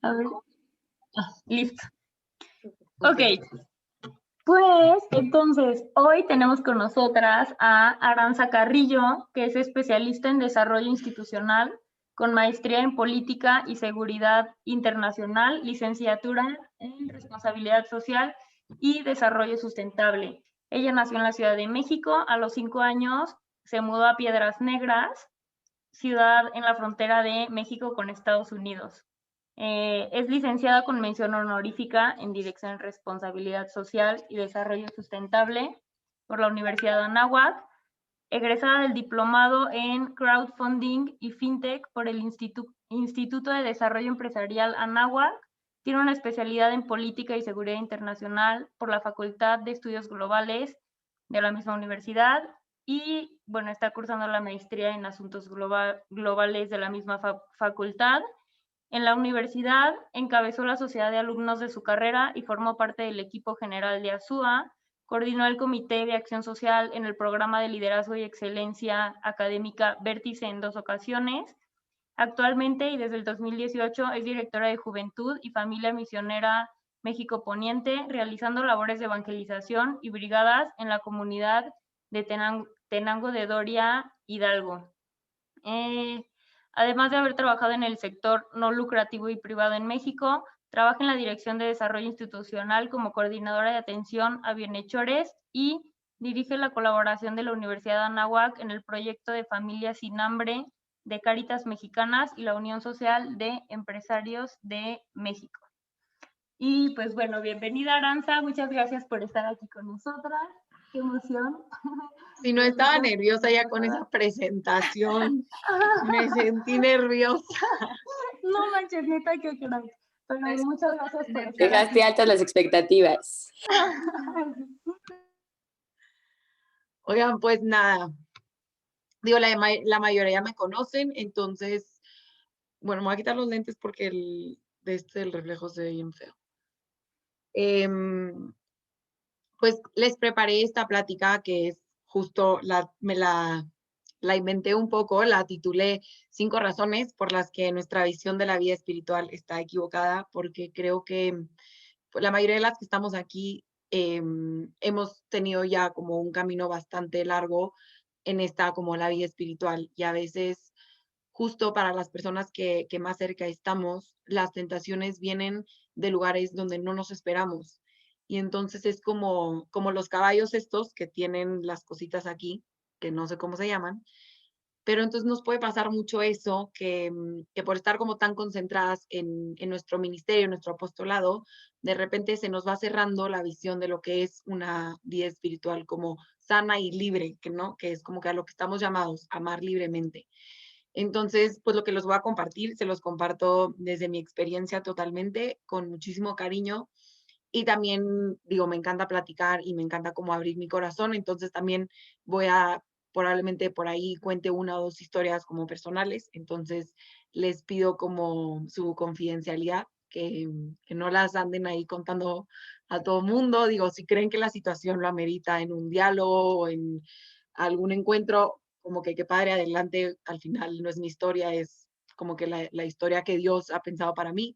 A ver. Listo. Ok. Pues entonces hoy tenemos con nosotras a Aranza Carrillo, que es especialista en desarrollo institucional, con maestría en política y seguridad internacional, licenciatura en responsabilidad social y desarrollo sustentable. Ella nació en la Ciudad de México. A los 5 años se mudó a Piedras Negras, ciudad en la frontera de México con Estados Unidos. Es licenciada con mención honorífica en Dirección en Responsabilidad Social y Desarrollo Sustentable por la Universidad de Anáhuac, egresada del diplomado en Crowdfunding y FinTech por el Instituto de Desarrollo Empresarial Anáhuac. Tiene una especialidad en Política y Seguridad Internacional por la Facultad de Estudios Globales de la misma universidad y, bueno, está cursando la maestría en Asuntos Globales de la misma facultad. En la universidad encabezó la sociedad de alumnos de su carrera y formó parte del equipo general de ASUA. Coordinó el Comité de Acción Social en el programa de liderazgo y excelencia académica Vértice en 2 ocasiones. Actualmente y desde el 2018 es directora de Juventud y Familia Misionera México Poniente, realizando labores de evangelización y brigadas en la comunidad de Tenango de Doria, Hidalgo. Además de haber trabajado en el sector no lucrativo y privado en México, trabaja en la Dirección de Desarrollo Institucional como coordinadora de atención a bienhechores y dirige la colaboración de la Universidad de Anáhuac en el proyecto de Familias Sin Hambre de Cáritas Mexicanas y la Unión Social de Empresarios de México. Y pues bueno, bienvenida Aranza, muchas gracias por estar aquí con nosotras. Qué emoción. Si no estaba nerviosa ya con esa presentación, me sentí nerviosa. No manches, neta, qué crack. Pero muchas gracias por estar Dejaste altas las expectativas. Oigan, pues nada. Digo, la mayoría me conocen, entonces, bueno, me voy a quitar los lentes porque el reflejo se ve bien feo. Pues les preparé esta plática que es justo, me la inventé un poco, la titulé 5 razones por las que nuestra visión de la vida espiritual está equivocada, porque creo que pues, la mayoría de las que estamos aquí hemos tenido ya como un camino bastante largo en esta como la vida espiritual y a veces justo para las personas que más cerca estamos, las tentaciones vienen de lugares donde no nos esperamos. Y entonces es como los caballos estos que tienen las cositas aquí, que no sé cómo se llaman, pero entonces nos puede pasar mucho eso, que por estar como tan concentradas en nuestro ministerio, en nuestro apostolado, de repente se nos va cerrando la visión de lo que es una vida espiritual como sana y libre, que es como que a lo que estamos llamados, amar libremente. Entonces, pues lo que los voy a compartir, se los comparto desde mi experiencia totalmente, con muchísimo cariño. Y también, digo, me encanta platicar y me encanta como abrir mi corazón. Entonces también probablemente por ahí cuente 1 o 2 historias como personales. Entonces les pido como su confidencialidad, que no las anden ahí contando a todo mundo. Digo, si creen que la situación lo amerita en un diálogo o en algún encuentro, como que qué padre, adelante, al final no es mi historia, es como que la historia que Dios ha pensado para mí.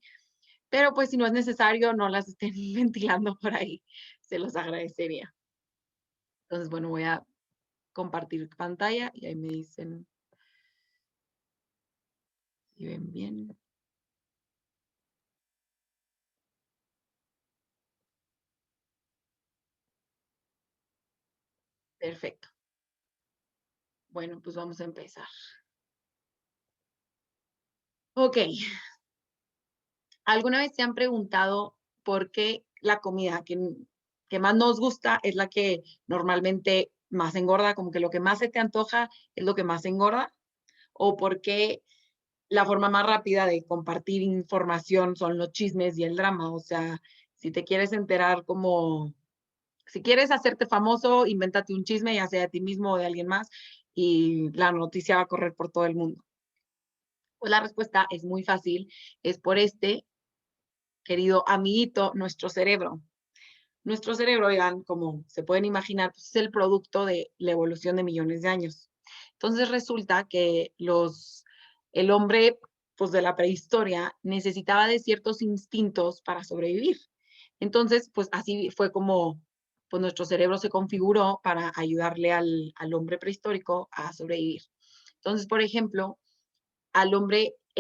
Pero pues si no es necesario, no las estén ventilando por ahí, se los agradecería. Entonces, bueno, voy a compartir pantalla y ahí me dicen si ven bien. Perfecto. Bueno, pues vamos a empezar. Ok. ¿Alguna vez se han preguntado por qué la comida que más nos gusta es la que normalmente más engorda? Como que lo que más se te antoja es lo que más engorda. ¿O por qué la forma más rápida de compartir información son los chismes y el drama? O sea, si te quieres enterar si quieres hacerte famoso, invéntate un chisme, ya sea de ti mismo o de alguien más, y la noticia va a correr por todo el mundo. Pues la respuesta es muy fácil, es por querido amiguito, nuestro cerebro. Nuestro cerebro, oigan, como se pueden imaginar, pues es el producto de la evolución de millones de años. Entonces resulta que el hombre pues, de la prehistoria, necesitaba de ciertos instintos para sobrevivir. Entonces, pues así fue como pues, nuestro cerebro se configuró para ayudarle al hombre prehistórico a sobrevivir. Entonces, por ejemplo, el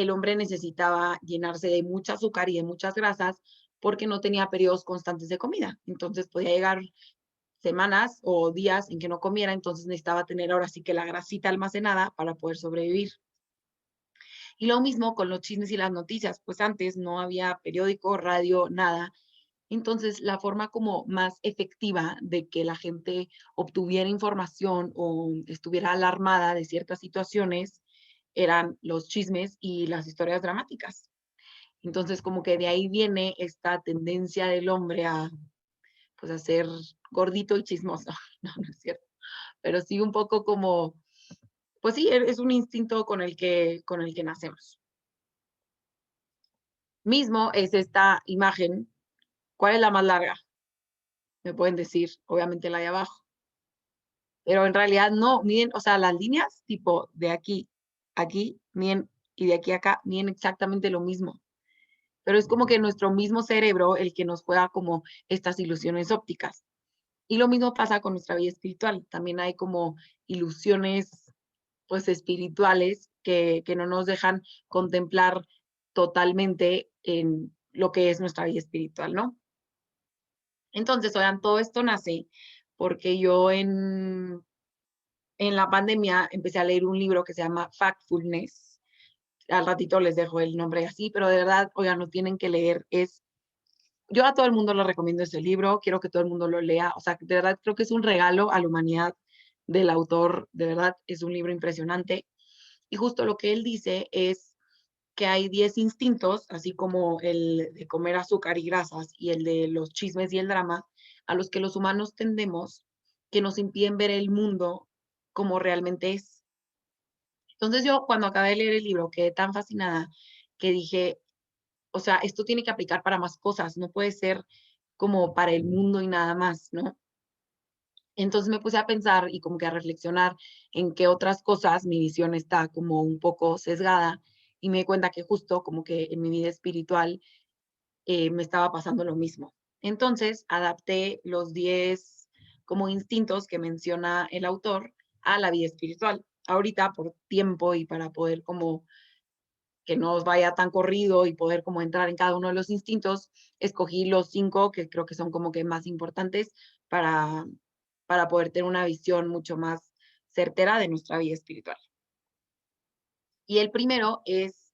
hombre necesitaba llenarse de mucha azúcar y de muchas grasas porque no tenía periodos constantes de comida. Entonces podía llegar semanas o días en que no comiera, entonces necesitaba tener ahora sí que la grasita almacenada para poder sobrevivir. Y lo mismo con los chismes y las noticias, pues antes no había periódico, radio, nada. Entonces, la forma como más efectiva de que la gente obtuviera información o estuviera alarmada de ciertas situaciones eran los chismes y las historias dramáticas. Entonces, como que de ahí viene esta tendencia del hombre a, pues, a ser gordito y chismoso. No, no es cierto. Pero sí un poco como, pues sí, es un instinto con el que nacemos. Mismo es esta imagen. ¿Cuál es la más larga? Me pueden decir, obviamente la de abajo. Pero en realidad no, miden, o sea, las líneas tipo de aquí, aquí, miden, y de aquí a acá, miden exactamente lo mismo. Pero es como que nuestro mismo cerebro el que nos juega como estas ilusiones ópticas. Y lo mismo pasa con nuestra vida espiritual. También hay como ilusiones, pues, espirituales que no nos dejan contemplar totalmente en lo que es nuestra vida espiritual, ¿no? Entonces, oigan, todo esto nace porque yo en la pandemia empecé a leer un libro que se llama Factfulness. Al ratito les dejo el nombre así, pero de verdad, oigan, lo tienen que leer. Yo a todo el mundo le recomiendo ese libro, quiero que todo el mundo lo lea. O sea, de verdad creo que es un regalo a la humanidad del autor. De verdad, es un libro impresionante. Y justo lo que él dice es que hay 10 instintos, así como el de comer azúcar y grasas y el de los chismes y el drama, a los que los humanos tendemos, que nos impiden ver el mundo como realmente es. Entonces yo cuando acabé de leer el libro quedé tan fascinada que dije, o sea, esto tiene que aplicar para más cosas, no puede ser como para el mundo y nada más, ¿no? Entonces me puse a pensar y como que a reflexionar en qué otras cosas mi visión está como un poco sesgada y me di cuenta que justo como que en mi vida espiritual me estaba pasando lo mismo. Entonces adapté los 10 como instintos que menciona el autor a la vida espiritual. Ahorita por tiempo y para poder como que no os vaya tan corrido y poder como entrar en cada uno de los instintos, escogí los 5 que creo que son como que más importantes para, para poder tener una visión mucho más certera de nuestra vida espiritual. Y el primero es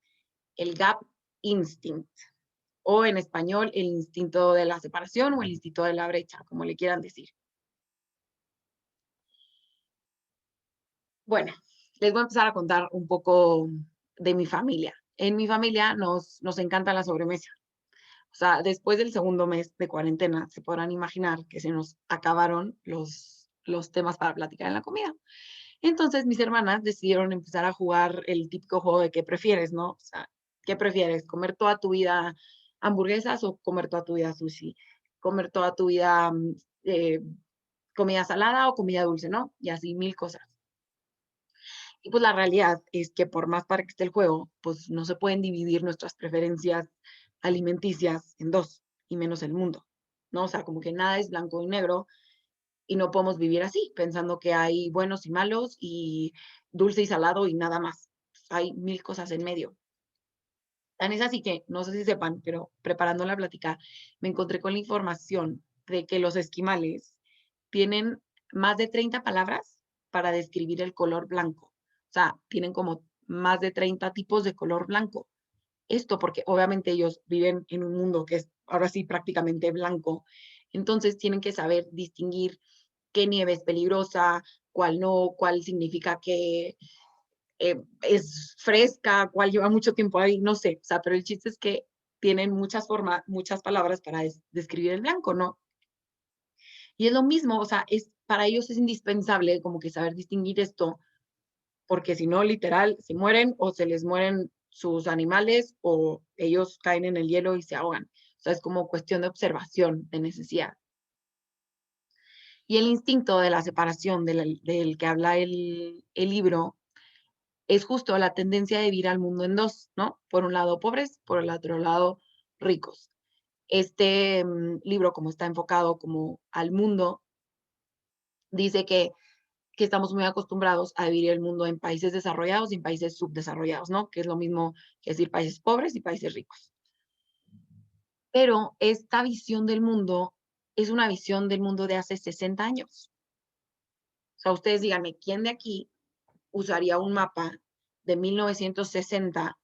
el gap instinct, o en español, el instinto de la separación o el instinto de la brecha, como le quieran decir. Bueno, les voy a empezar a contar un poco de mi familia. En mi familia nos encanta la sobremesa. O sea, después del segundo mes de cuarentena, se podrán imaginar que se nos acabaron los temas para platicar en la comida. Entonces, mis hermanas decidieron empezar a jugar el típico juego de qué prefieres, ¿no? O sea, ¿qué prefieres? ¿Comer toda tu vida hamburguesas o comer toda tu vida sushi? ¿Comer toda tu vida comida salada o comida dulce, no? Y así 1000 cosas. Y pues la realidad es que por más para que esté el juego, pues no se pueden dividir nuestras preferencias alimenticias en dos, y menos el mundo, ¿no? O sea, como que nada es blanco y negro y no podemos vivir así, pensando que hay buenos y malos y dulce y salado y nada más. Hay 1000 cosas en medio. Tan es así que, no sé si sepan, pero preparando la plática, me encontré con la información de que los esquimales tienen más de 30 palabras para describir el color blanco. O sea, tienen como más de 30 tipos de color blanco. Esto porque obviamente ellos viven en un mundo que es ahora sí prácticamente blanco. Entonces tienen que saber distinguir qué nieve es peligrosa, cuál no, cuál significa que es fresca, cuál lleva mucho tiempo ahí, no sé. O sea, pero el chiste es que tienen muchas formas, muchas palabras para describir el blanco, ¿no? Y es lo mismo, o sea, para ellos es indispensable como que saber distinguir esto porque si no, literal, se mueren o se les mueren sus animales o ellos caen en el hielo y se ahogan. O sea, es como cuestión de observación, de necesidad. Y el instinto de la separación del que habla el libro es justo la tendencia de dividir al mundo en dos, ¿no? Por un lado pobres, por el otro lado ricos. Este libro, como está enfocado como al mundo, dice que estamos muy acostumbrados a dividir el mundo en países desarrollados y en países subdesarrollados, ¿no? Que es lo mismo que decir países pobres y países ricos. Pero esta visión del mundo es una visión del mundo de hace 60 años. O sea, ustedes díganme, ¿quién de aquí usaría un mapa de 1960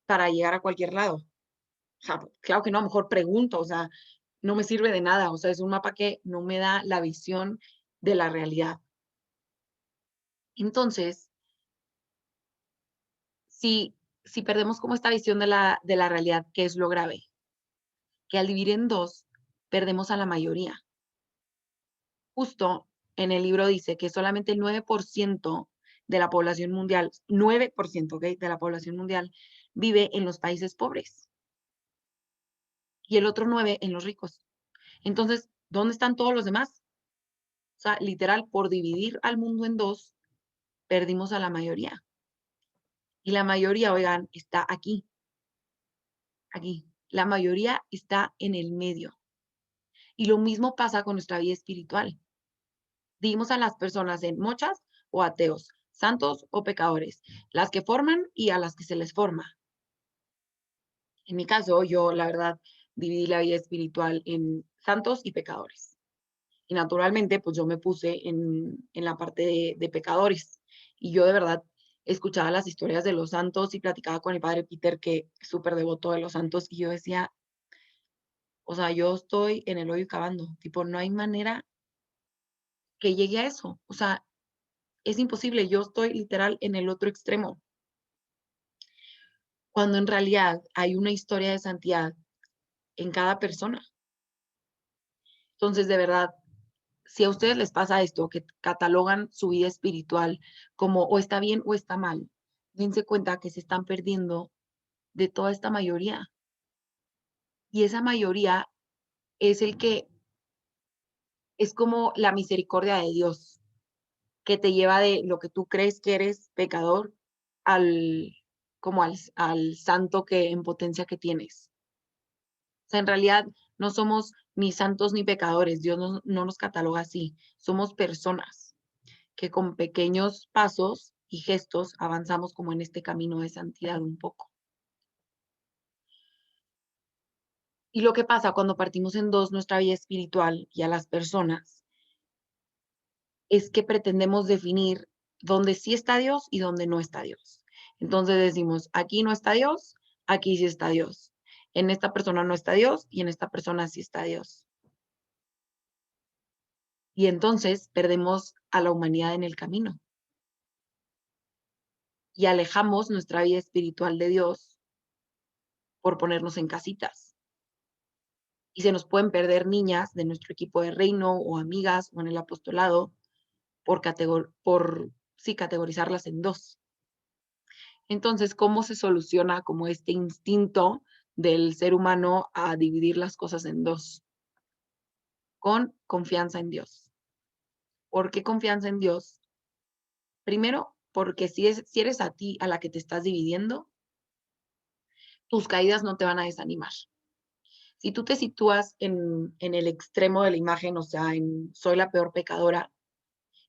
para llegar a cualquier lado? O sea, claro que no, mejor pregunto, o sea, no me sirve de nada, o sea, es un mapa que no me da la visión de la realidad. Entonces, si perdemos como esta visión de la realidad, ¿qué es lo grave? Que al dividir en dos, perdemos a la mayoría. Justo en el libro dice que solamente el 9% de la población mundial, 9%, ¿ok?, de la población mundial vive en los países pobres y el otro 9% en los ricos. Entonces, ¿dónde están todos los demás? O sea, literal, por dividir al mundo en dos, perdimos a la mayoría. Y la mayoría, oigan, está aquí. Aquí. La mayoría está en el medio. Y lo mismo pasa con nuestra vida espiritual. Dividimos a las personas en mochas o ateos, santos o pecadores, las que forman y a las que se les forma. En mi caso, yo, la verdad, dividí la vida espiritual en santos y pecadores. Y naturalmente, pues yo me puse en la parte de pecadores. Y yo de verdad escuchaba las historias de los santos y platicaba con el padre Peter, que es súper devoto de los santos, y yo decía, o sea, yo estoy en el hoyo cavando, tipo, no hay manera que llegue a eso. O sea, es imposible, yo estoy literal en el otro extremo. Cuando en realidad hay una historia de santidad en cada persona. Entonces, de verdad, si a ustedes les pasa esto, que catalogan su vida espiritual como o está bien o está mal, dense cuenta que se están perdiendo de toda esta mayoría. Y esa mayoría es el que es como la misericordia de Dios, que te lleva de lo que tú crees que eres pecador al, como al santo que en potencia que tienes. O sea, en realidad no somos ni santos ni pecadores, Dios no nos cataloga así, somos personas que con pequeños pasos y gestos avanzamos como en este camino de santidad un poco. Y lo que pasa cuando partimos en dos nuestra vida espiritual y a las personas es que pretendemos definir dónde sí está Dios y dónde no está Dios. Entonces decimos, aquí no está Dios, aquí sí está Dios. En esta persona no está Dios y en esta persona sí está Dios. Y entonces perdemos a la humanidad en el camino. Y alejamos nuestra vida espiritual de Dios por ponernos en casitas. Y se nos pueden perder niñas de nuestro equipo de reino o amigas o en el apostolado por categorizarlas en dos. Entonces, ¿cómo se soluciona como este instinto del ser humano a dividir las cosas en dos? Con confianza en Dios. ¿Por qué confianza en Dios? Primero, porque si eres a ti a la que te estás dividiendo, tus caídas no te van a desanimar. Si tú te sitúas en el extremo de la imagen, o sea, en soy la peor pecadora,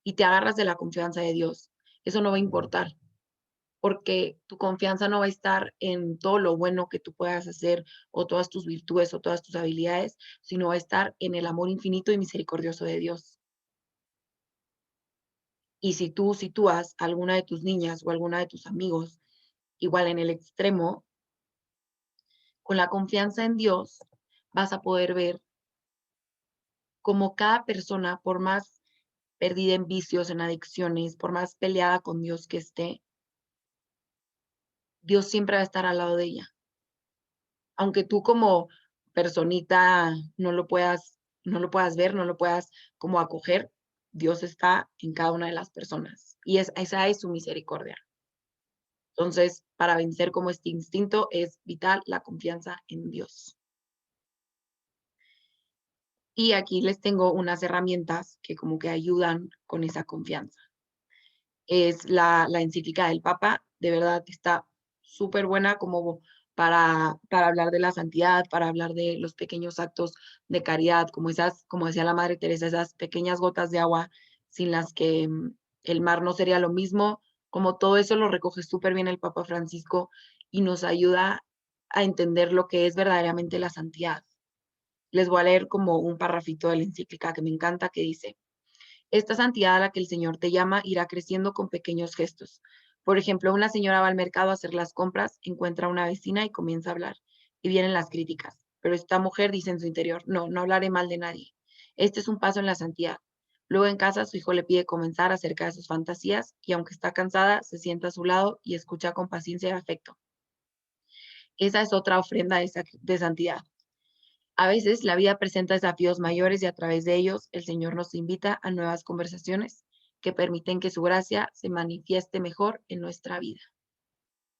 y te agarras de la confianza de Dios, eso no va a importar, porque tu confianza no va a estar en todo lo bueno que tú puedas hacer, o todas tus virtudes, o todas tus habilidades, sino va a estar en el amor infinito y misericordioso de Dios. Y si tú sitúas a alguna de tus niñas o alguna de tus amigos, igual en el extremo, con la confianza en Dios, vas a poder ver cómo cada persona, por más perdida en vicios, en adicciones, por más peleada con Dios que esté, Dios siempre va a estar al lado de ella. Aunque tú como personita no lo puedas ver, no lo puedas como acoger, Dios está en cada una de las personas. Y esa es su misericordia. Entonces, para vencer como este instinto es vital la confianza en Dios. Y aquí les tengo unas herramientas que como que ayudan con esa confianza. es la encíclica del Papa. De verdad está súper buena como para hablar de la santidad, para hablar de los pequeños actos de caridad, como esas, como decía la Madre Teresa, esas pequeñas gotas de agua sin las que el mar no sería lo mismo. Como todo eso lo recoge súper bien el Papa Francisco y nos ayuda a entender lo que es verdaderamente la santidad. Les voy a leer como un parrafito de la encíclica que me encanta, que dice: esta santidad a la que el Señor te llama irá creciendo con pequeños gestos. Por ejemplo, una señora va al mercado a hacer las compras, encuentra a una vecina y comienza a hablar. Y vienen las críticas. Pero esta mujer dice en su interior: no, no hablaré mal de nadie. Este es un paso en la santidad. Luego en casa su hijo le pide comenzar acerca de sus fantasías y aunque está cansada, se sienta a su lado y escucha con paciencia y afecto. Esa es otra ofrenda de santidad. A veces la vida presenta desafíos mayores y a través de ellos el Señor nos invita a nuevas conversaciones que permiten que su gracia se manifieste mejor en nuestra vida.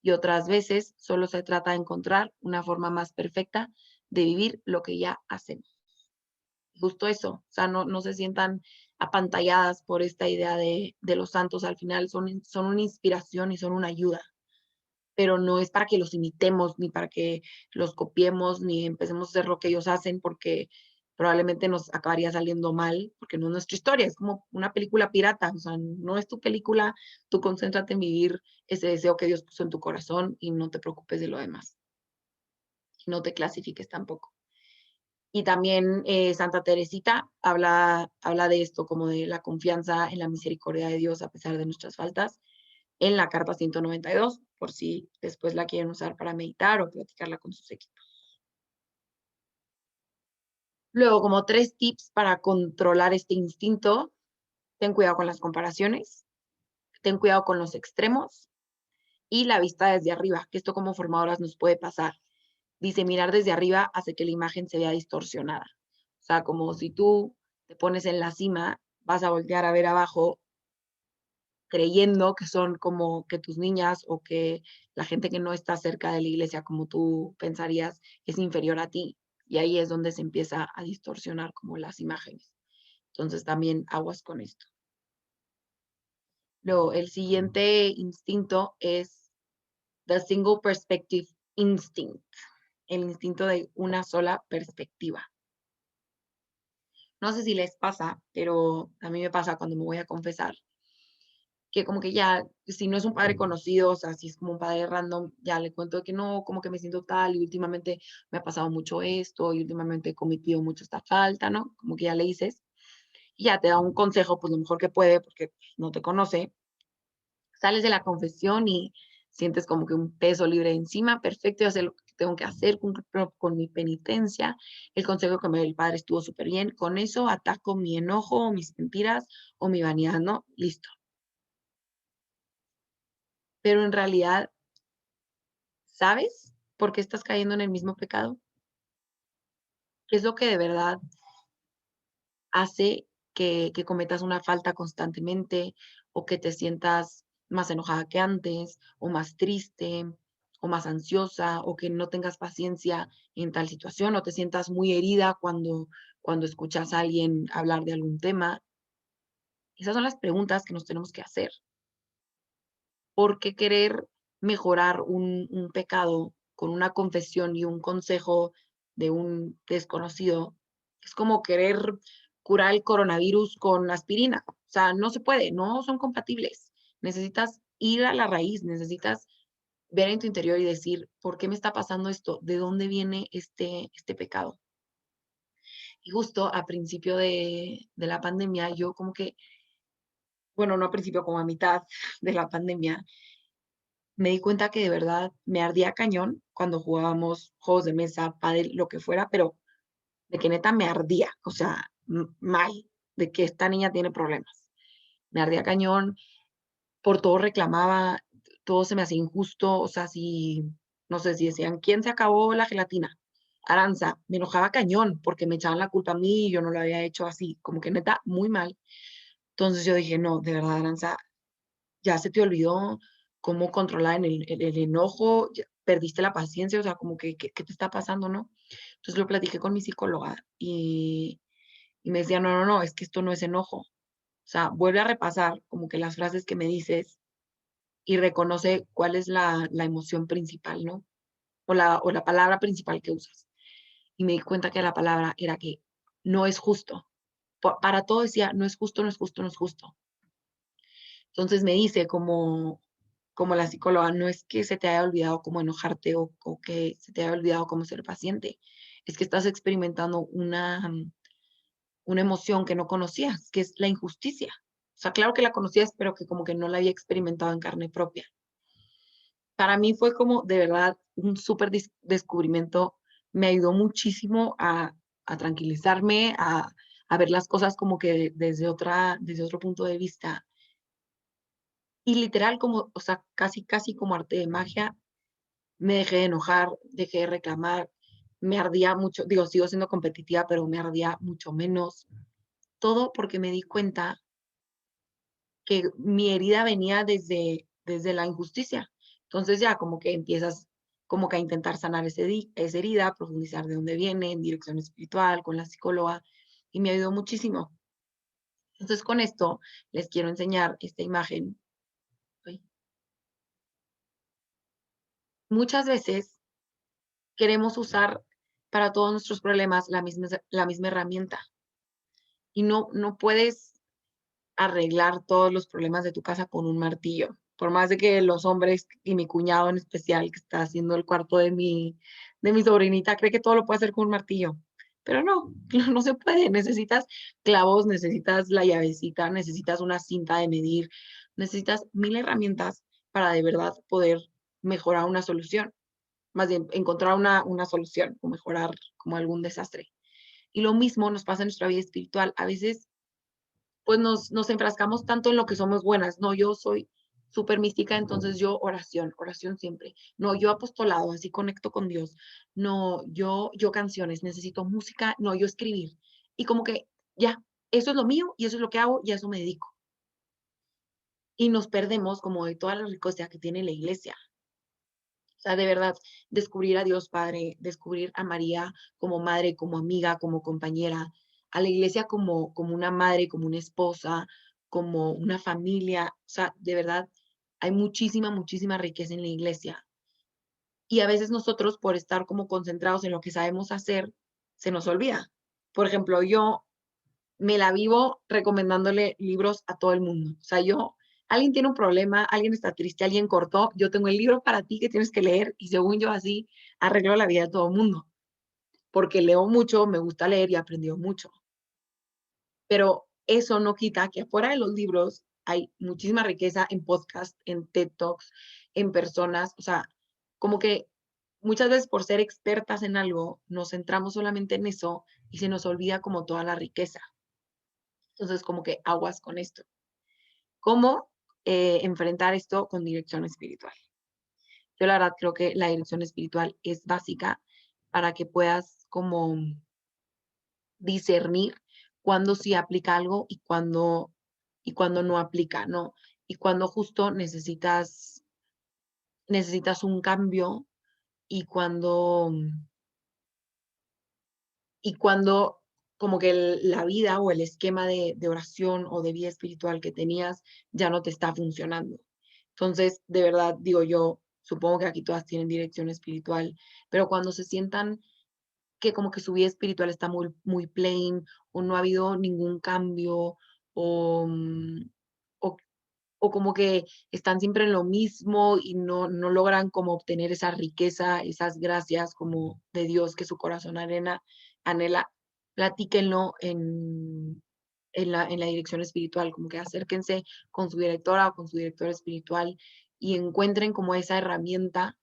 Y otras veces solo se trata de encontrar una forma más perfecta de vivir lo que ya hacemos. Justo eso, o sea, no se sientan apantalladas por esta idea de los santos. Al final son una inspiración y son una ayuda, pero no es para que los imitemos, ni para que los copiemos, ni empecemos a hacer lo que ellos hacen, porque probablemente nos acabaría saliendo mal, porque no es nuestra historia, es como una película pirata, o sea, no es tu película, tú concéntrate en vivir ese deseo que Dios puso en tu corazón y no te preocupes de lo demás, y no te clasifiques tampoco. Y también Santa Teresita habla de esto, como de la confianza en la misericordia de Dios a pesar de nuestras faltas, en la carta 192, por si después la quieren usar para meditar o platicarla con sus equipos. Luego, como 3 tips para controlar este instinto: ten cuidado con las comparaciones, ten cuidado con los extremos y la vista desde arriba, que esto como formadoras nos puede pasar. Dice, mirar desde arriba hace que la imagen se vea distorsionada. O sea, como si tú te pones en la cima, vas a voltear a ver abajo creyendo que son como que tus niñas o que la gente que no está cerca de la iglesia como tú pensarías es inferior a ti. Y ahí es donde se empieza a distorsionar como las imágenes. Entonces también aguas con esto. Luego, el siguiente instinto es the single perspective instinct, el instinto de una sola perspectiva. No sé si les pasa, pero a mí me pasa cuando me voy a confesar, que como que ya, si no es un padre conocido, o sea, si es como un padre random, ya le cuento que no, como que me siento tal y últimamente me ha pasado mucho esto y últimamente he cometido mucho esta falta, ¿no? Como que ya le dices y ya te da un consejo, pues lo mejor que puede porque no te conoce. Sales de la confesión y sientes como que un peso libre encima, perfecto, yo sé lo que tengo que hacer con mi penitencia. El consejo que me dio el padre estuvo súper bien. Con eso ataco mi enojo, o mis mentiras o mi vanidad, ¿no? Listo. Pero en realidad, ¿sabes por qué estás cayendo en el mismo pecado? ¿Qué es lo que de verdad hace que cometas una falta constantemente o que te sientas más enojada que antes o más triste o más ansiosa o que no tengas paciencia en tal situación o te sientas muy herida cuando escuchas a alguien hablar de algún tema? Esas son las preguntas que nos tenemos que hacer. ¿Por qué querer mejorar un pecado con una confesión y un consejo de un desconocido? Es como querer curar el coronavirus con aspirina. O sea, no se puede, no son compatibles. Necesitas ir a la raíz, necesitas ver en tu interior y decir, ¿por qué me está pasando esto? ¿De dónde viene este pecado? Y justo a principio de la pandemia, yo como que, bueno, no a principio, como a mitad de la pandemia, me di cuenta que de verdad me ardía cañón cuando jugábamos juegos de mesa, pádel, lo que fuera, pero de que neta me ardía, o sea, mal, de que esta niña tiene problemas. Me ardía cañón, por todo reclamaba, todo se me hacía injusto, o sea, si, no sé, si decían, ¿quién se acabó la gelatina? Aranza, me enojaba cañón porque me echaban la culpa a mí y yo no lo había hecho así, como que neta, muy mal. Entonces yo dije, no, de verdad, Aranza, ya se te olvidó cómo controlar el enojo, perdiste la paciencia, o sea, como que, ¿qué te está pasando, no? Entonces lo platiqué con mi psicóloga y me decía, no, es que esto no es enojo, sea, vuelve a repasar como que las frases que me dices y reconoce cuál es la emoción principal, ¿no? O la palabra principal que usas. Y me di cuenta que la palabra era que no es justo. Para todo decía, no es justo, no es justo, no es justo. Entonces me dice como la psicóloga, no es que se te haya olvidado cómo enojarte o que se te haya olvidado cómo ser paciente, es que estás experimentando una emoción que no conocías, que es la injusticia. O sea, claro que la conocías, pero que como que no la había experimentado en carne propia. Para mí fue como de verdad un súper descubrimiento. Me ayudó muchísimo a tranquilizarme, a ver las cosas como que desde otro punto de vista. Y literal, como, o sea, casi como arte de magia, me dejé de enojar, dejé de reclamar, me ardía mucho, digo, sigo siendo competitiva, pero me ardía mucho menos. Todo porque me di cuenta que mi herida venía desde la injusticia. Entonces ya como que empiezas como que a intentar sanar esa herida, profundizar de dónde viene, en dirección espiritual, con la psicóloga, y me ayudó muchísimo. Entonces con esto les quiero enseñar esta imagen. Muchas veces queremos usar para todos nuestros problemas la misma herramienta y no puedes arreglar todos los problemas de tu casa con un martillo. Por más de que los hombres y mi cuñado en especial, que está haciendo el cuarto de mi sobrinita, cree que todo lo puede hacer con un martillo. Pero no, no se puede. Necesitas clavos, necesitas la llavecita, necesitas una cinta de medir, necesitas 1000 herramientas para de verdad poder mejorar una solución. Más bien, encontrar una solución o mejorar como algún desastre. Y lo mismo nos pasa en nuestra vida espiritual. A veces pues nos enfrascamos tanto en lo que somos buenas. No, yo soy súper mística, entonces yo oración siempre. No, yo apostolado, así conecto con Dios. No, yo canciones, necesito música. No, yo escribir. Y como que ya, eso es lo mío y eso es lo que hago y a eso me dedico. Y nos perdemos como de toda la riqueza que tiene la iglesia. O sea, de verdad, descubrir a Dios Padre, descubrir a María como madre, como amiga, como compañera, a la iglesia como una madre, como una esposa, como una familia. O sea, de verdad, hay muchísima riqueza en la iglesia. Y a veces nosotros, por estar como concentrados en lo que sabemos hacer, se nos olvida. Por ejemplo, yo me la vivo recomendándole libros a todo el mundo. O sea, alguien tiene un problema, alguien está triste, alguien cortó, yo tengo el libro para ti que tienes que leer y según yo así arreglo la vida de todo el mundo. Porque leo mucho, me gusta leer y aprendió mucho. Pero eso no quita que afuera de los libros hay muchísima riqueza en podcast, en TED Talks, en personas. O sea, como que muchas veces por ser expertas en algo, nos centramos solamente en eso y se nos olvida como toda la riqueza. Entonces, como que aguas con esto. ¿Cómo enfrentar esto con dirección espiritual? Yo la verdad creo que la dirección espiritual es básica para que puedas como discernir cuándo sí aplica algo y cuándo no aplica, ¿no? Y cuándo justo necesitas un cambio y cuando como que la vida o el esquema de oración o de vida espiritual que tenías ya no te está funcionando. Entonces, de verdad, digo yo, supongo que aquí todas tienen dirección espiritual, pero cuando se sientan que como que su vida espiritual está muy plain o no ha habido ningún cambio o, o, o como que están siempre en lo mismo y no logran como obtener esa riqueza, esas gracias como de Dios que su corazón anhela, platíquenlo en la dirección espiritual, como que acérquense con su directora o con su director espiritual y encuentren como esa herramienta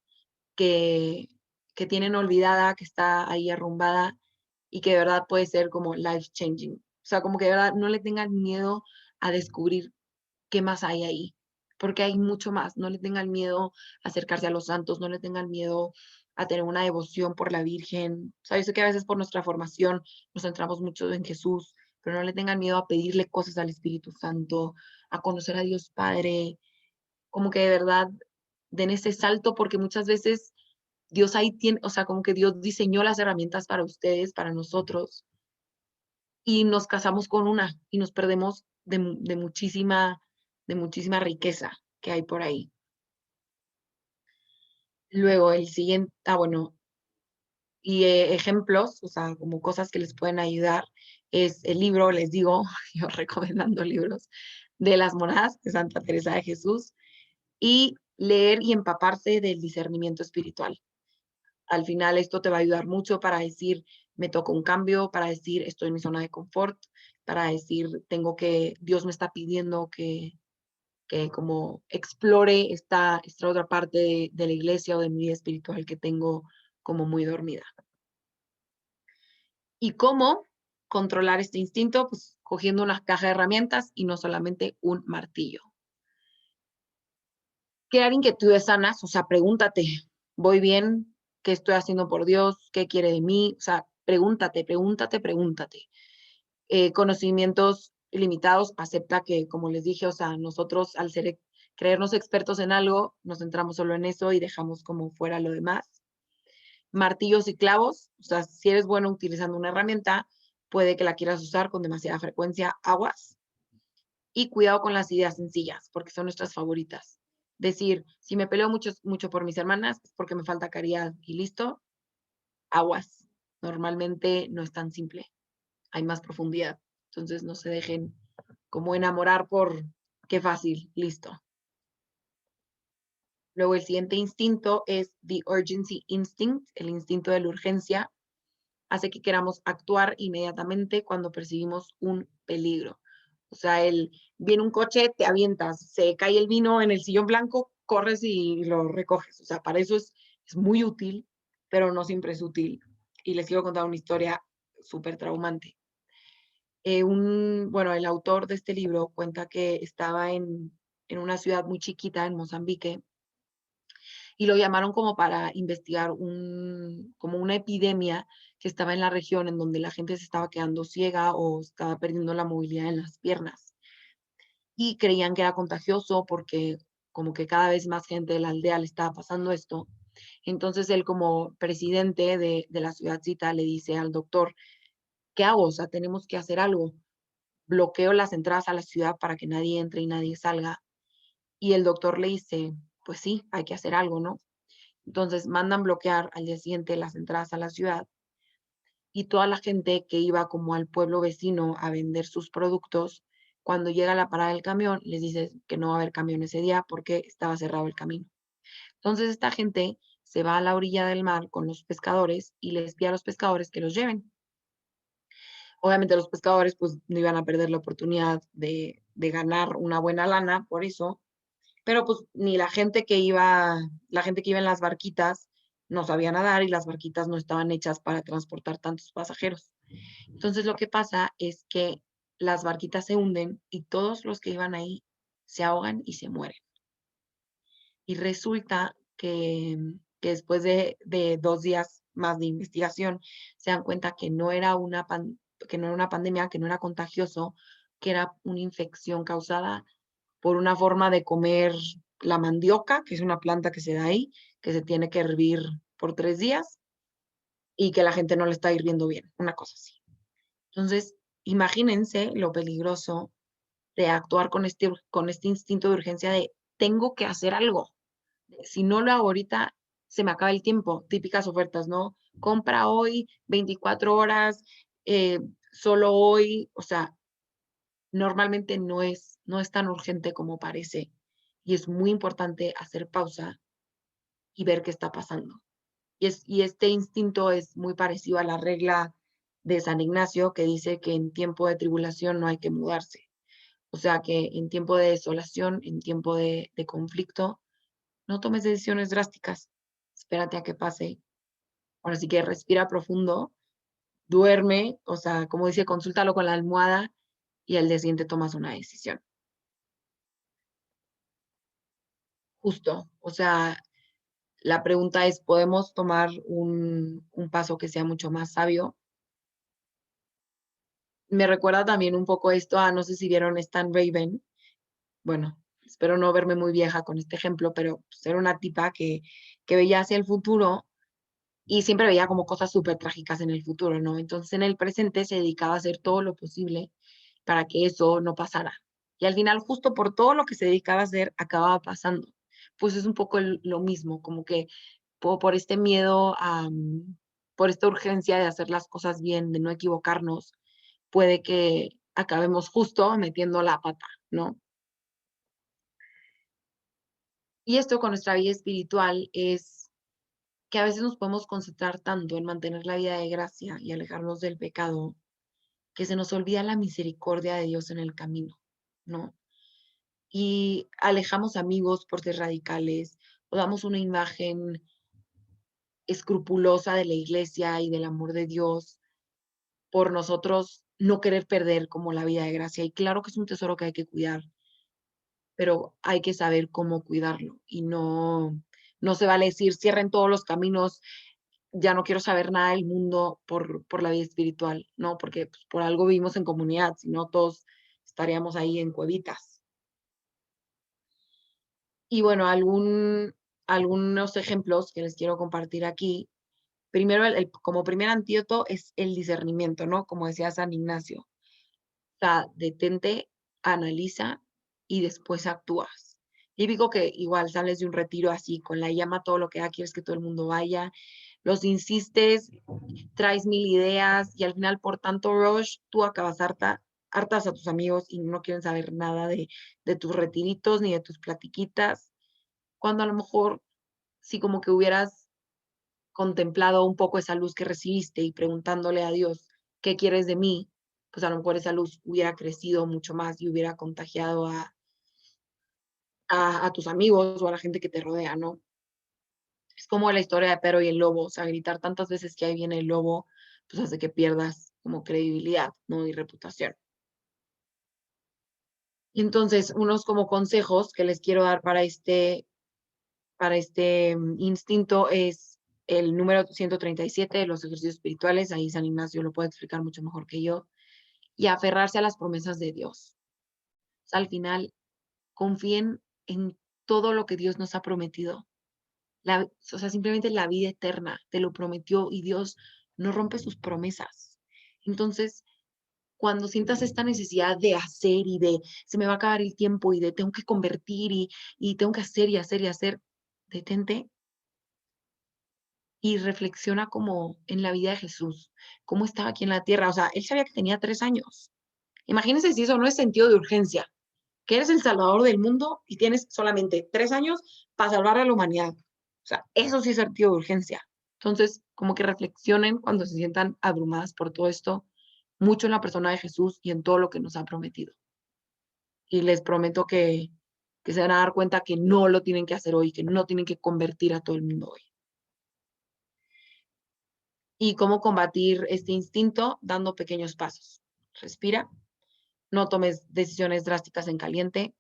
que, que tienen olvidada, que está ahí arrumbada y que de verdad puede ser como life changing. O sea, como que de verdad no le tengan miedo a descubrir qué más hay ahí, porque hay mucho más. No le tengan miedo a acercarse a los santos, no le tengan miedo a tener una devoción por la Virgen. O sea, yo sé que a veces por nuestra formación nos centramos mucho en Jesús, pero no le tengan miedo a pedirle cosas al Espíritu Santo, a conocer a Dios Padre, como que de verdad den ese salto, porque muchas veces Dios ahí tiene, o sea, como que Dios diseñó las herramientas para ustedes, para nosotros, y nos casamos con una y nos perdemos de muchísima riqueza que hay por ahí. Luego el siguiente, bueno, y ejemplos, o sea, como cosas que les pueden ayudar, es el libro, les digo, yo recomendando libros, de las monadas de Santa Teresa de Jesús, y leer y empaparse del discernimiento espiritual. Al final esto te va a ayudar mucho para decir, me toca un cambio, para decir, estoy en mi zona de confort, para decir, Dios me está pidiendo que como explore esta otra parte de la iglesia o de mi vida espiritual que tengo como muy dormida. ¿Y cómo controlar este instinto? Pues cogiendo una caja de herramientas y no solamente un martillo. Crear inquietudes sanas, o sea, pregúntate, ¿voy bien? ¿Qué estoy haciendo por Dios? ¿Qué quiere de mí? O sea, pregúntate. Conocimientos limitados, acepta que, como les dije, o sea, nosotros al creernos expertos en algo, nos centramos solo en eso y dejamos como fuera lo demás. Martillos y clavos, o sea, si eres bueno utilizando una herramienta, puede que la quieras usar con demasiada frecuencia, aguas. Y cuidado con las ideas sencillas, porque son nuestras favoritas. Decir, si me peleo mucho por mis hermanas, es porque me falta caridad y listo, aguas. Normalmente no es tan simple, hay más profundidad. Entonces no se dejen como enamorar por qué fácil, listo. Luego el siguiente instinto es the urgency instinct, el instinto de la urgencia. Hace que queramos actuar inmediatamente cuando percibimos un peligro. O sea, viene un coche, te avientas, se cae el vino en el sillón blanco, corres y lo recoges. O sea, para eso es muy útil, pero no siempre es útil. Y les quiero contar una historia súper traumante. El autor de este libro cuenta que estaba en una ciudad muy chiquita, en Mozambique, y lo llamaron como para investigar como una epidemia que estaba en la región en donde la gente se estaba quedando ciega o estaba perdiendo la movilidad en las piernas. Y creían que era contagioso porque como que cada vez más gente de la aldea le estaba pasando esto. Entonces él como presidente de la ciudadcita le dice al doctor, ¿qué hago? O sea, tenemos que hacer algo. Bloqueo las entradas a la ciudad para que nadie entre y nadie salga. Y el doctor le dice, pues sí, hay que hacer algo, ¿no? Entonces mandan bloquear al día siguiente las entradas a la ciudad y toda la gente que iba como al pueblo vecino a vender sus productos, cuando llega la parada del camión, les dice que no va a haber camión ese día porque estaba cerrado el camino. Entonces esta gente se va a la orilla del mar con los pescadores y les pide a los pescadores que los lleven. Obviamente los pescadores pues no iban a perder la oportunidad de ganar una buena lana por eso, pero pues ni la gente que iba en las barquitas no sabía nadar y las barquitas no estaban hechas para transportar tantos pasajeros. Entonces lo que pasa es que las barquitas se hunden y todos los que iban ahí se ahogan y se mueren. Y resulta que después de 2 días más de investigación se dan cuenta que no era una pandemia, que no era contagioso, que era una infección causada por una forma de comer la mandioca, que es una planta que se da ahí, que se tiene que hervir por 3 días y que la gente no le está hirviendo bien, una cosa así. Entonces, imagínense lo peligroso de actuar con este instinto de urgencia de tengo que hacer algo. Si no lo hago ahorita, se me acaba el tiempo. Típicas ofertas, ¿no? Compra hoy, 24 horas, solo hoy. O sea, normalmente no es tan urgente como parece. Y es muy importante hacer pausa y ver qué está pasando. Y este instinto es muy parecido a la regla de San Ignacio que dice que en tiempo de tribulación no hay que mudarse. O sea que en tiempo de desolación, en tiempo de conflicto, no tomes decisiones drásticas. Espérate a que pase. Ahora sí que respira profundo, duerme, o sea, como dice, consúltalo con la almohada y al día siguiente tomas una decisión. Justo, o sea, la pregunta es, ¿podemos tomar un paso que sea mucho más sabio? Me recuerda también un poco esto a, no sé si vieron Stan Raven. Bueno, espero no verme muy vieja con este ejemplo, pero pues, era una tipa que veía hacia el futuro y siempre veía como cosas súper trágicas en el futuro, ¿no? Entonces en el presente se dedicaba a hacer todo lo posible para que eso no pasara. Y al final, justo por todo lo que se dedicaba a hacer, acababa pasando. Pues es un poco lo mismo, como que por este miedo, por esta urgencia de hacer las cosas bien, de no equivocarnos, puede que acabemos justo metiendo la pata, ¿no? Y esto con nuestra vida espiritual es que a veces nos podemos concentrar tanto en mantener la vida de gracia y alejarnos del pecado, que se nos olvida la misericordia de Dios en el camino, ¿no? Y alejamos amigos por ser radicales, o damos una imagen escrupulosa de la iglesia y del amor de Dios por nosotros no querer perder como la vida de gracia. Y claro que es un tesoro que hay que cuidar, pero hay que saber cómo cuidarlo y no se vale decir cierren todos los caminos, ya no quiero saber nada del mundo por la vida espiritual, ¿no? Porque pues, por algo vivimos en comunidad, si no todos estaríamos ahí en cuevitas. Y bueno, algunos ejemplos que les quiero compartir aquí. Primero, como primer antídoto es el discernimiento, ¿no? Como decía San Ignacio. O sea, detente, analiza y después actúas. Típico que igual sales de un retiro así, con la llama todo lo que da, quieres que todo el mundo vaya, los insistes, traes mil ideas y al final por tanto rush, tú acabas hartas a tus amigos y no quieren saber nada de tus retiritos ni de tus platiquitas, cuando a lo mejor sí como que hubieras contemplado un poco esa luz que recibiste y preguntándole a Dios, ¿qué quieres de mí? Pues a lo mejor esa luz hubiera crecido mucho más y hubiera contagiado a tus amigos o a la gente que te rodea, ¿no? Es como la historia de Pedro y el lobo, o sea, gritar tantas veces que ahí viene el lobo, pues hace que pierdas como credibilidad, ¿no? Y reputación. Y entonces, unos como consejos que les quiero dar para este instinto es el número 137 de los ejercicios espirituales, ahí San Ignacio lo puede explicar mucho mejor que yo, y aferrarse a las promesas de Dios. O sea, al final, confíen en todo lo que Dios nos ha prometido. O sea, simplemente la vida eterna te lo prometió y Dios no rompe sus promesas. Entonces, cuando sientas esta necesidad de hacer y de se me va a acabar el tiempo y de tengo que convertir y tengo que hacer y hacer y hacer, detente y reflexiona como en la vida de Jesús, cómo estaba aquí en la tierra. O sea, él sabía que tenía 3 años. Imagínense si eso no es sentido de urgencia, que eres el salvador del mundo y tienes solamente 3 años para salvar a la humanidad. O sea, eso sí es sentido de urgencia. Entonces, como que reflexionen cuando se sientan abrumadas por todo esto, mucho en la persona de Jesús y en todo lo que nos ha prometido. Y les prometo que se van a dar cuenta que no lo tienen que hacer hoy, que no tienen que convertir a todo el mundo hoy. Y cómo combatir este instinto dando pequeños pasos. Respira, no tomes decisiones drásticas en caliente,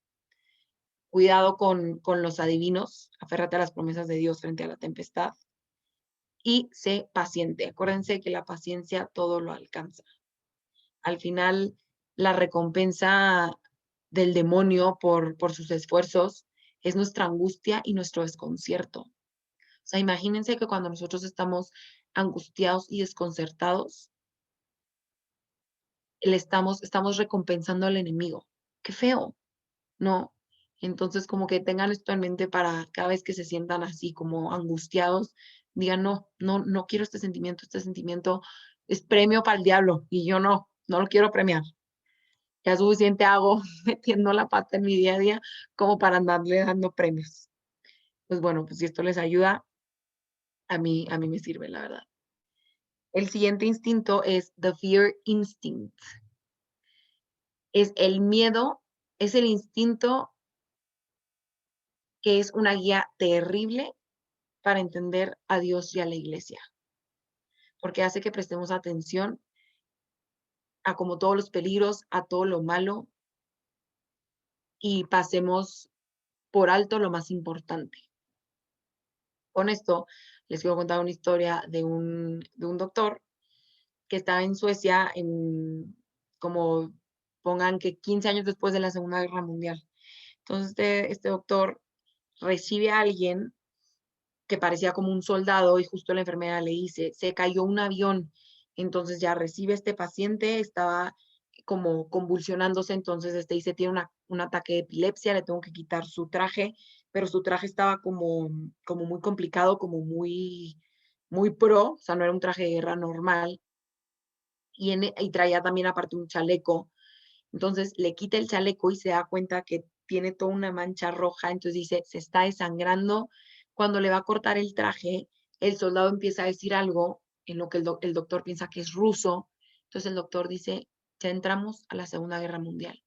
cuidado con los adivinos, aférrate a las promesas de Dios frente a la tempestad y sé paciente. Acuérdense que la paciencia todo lo alcanza. Al final, la recompensa del demonio por sus esfuerzos es nuestra angustia y nuestro desconcierto. O sea, imagínense que cuando nosotros estamos angustiados y desconcertados, estamos recompensando al enemigo. Qué feo, ¿no? Entonces, como que tengan esto en mente para cada vez que se sientan así como angustiados, digan, no quiero este sentimiento es premio para el diablo y yo no lo quiero premiar. Ya suficiente hago metiendo la pata en mi día a día como para andarle dando premios. Pues bueno, pues si esto les ayuda, a mí me sirve, la verdad. El siguiente instinto es the fear instinct. Es el miedo, es el instinto que es una guía terrible para entender a Dios y a la iglesia, porque hace que prestemos atención a como todos los peligros, a todo lo malo y pasemos por alto lo más importante. Con esto les quiero contar una historia de un doctor que estaba en Suecia como pongan que 15 años después de la Segunda Guerra Mundial. Entonces este doctor recibe a alguien que parecía como un soldado y justo la enfermera le dice, se cayó un avión. Entonces ya recibe este paciente, estaba como convulsionándose, entonces dice, tiene un ataque de epilepsia, le tengo que quitar su traje, pero su traje estaba como muy complicado, como muy pro, o sea, no era un traje de guerra normal, y traía también aparte un chaleco. Entonces le quita el chaleco y se da cuenta que tiene toda una mancha roja, entonces dice, se está desangrando. Cuando le va a cortar el traje, el soldado empieza a decir algo en lo que el doctor piensa que es ruso. Entonces el doctor dice, ya entramos a la Segunda Guerra Mundial,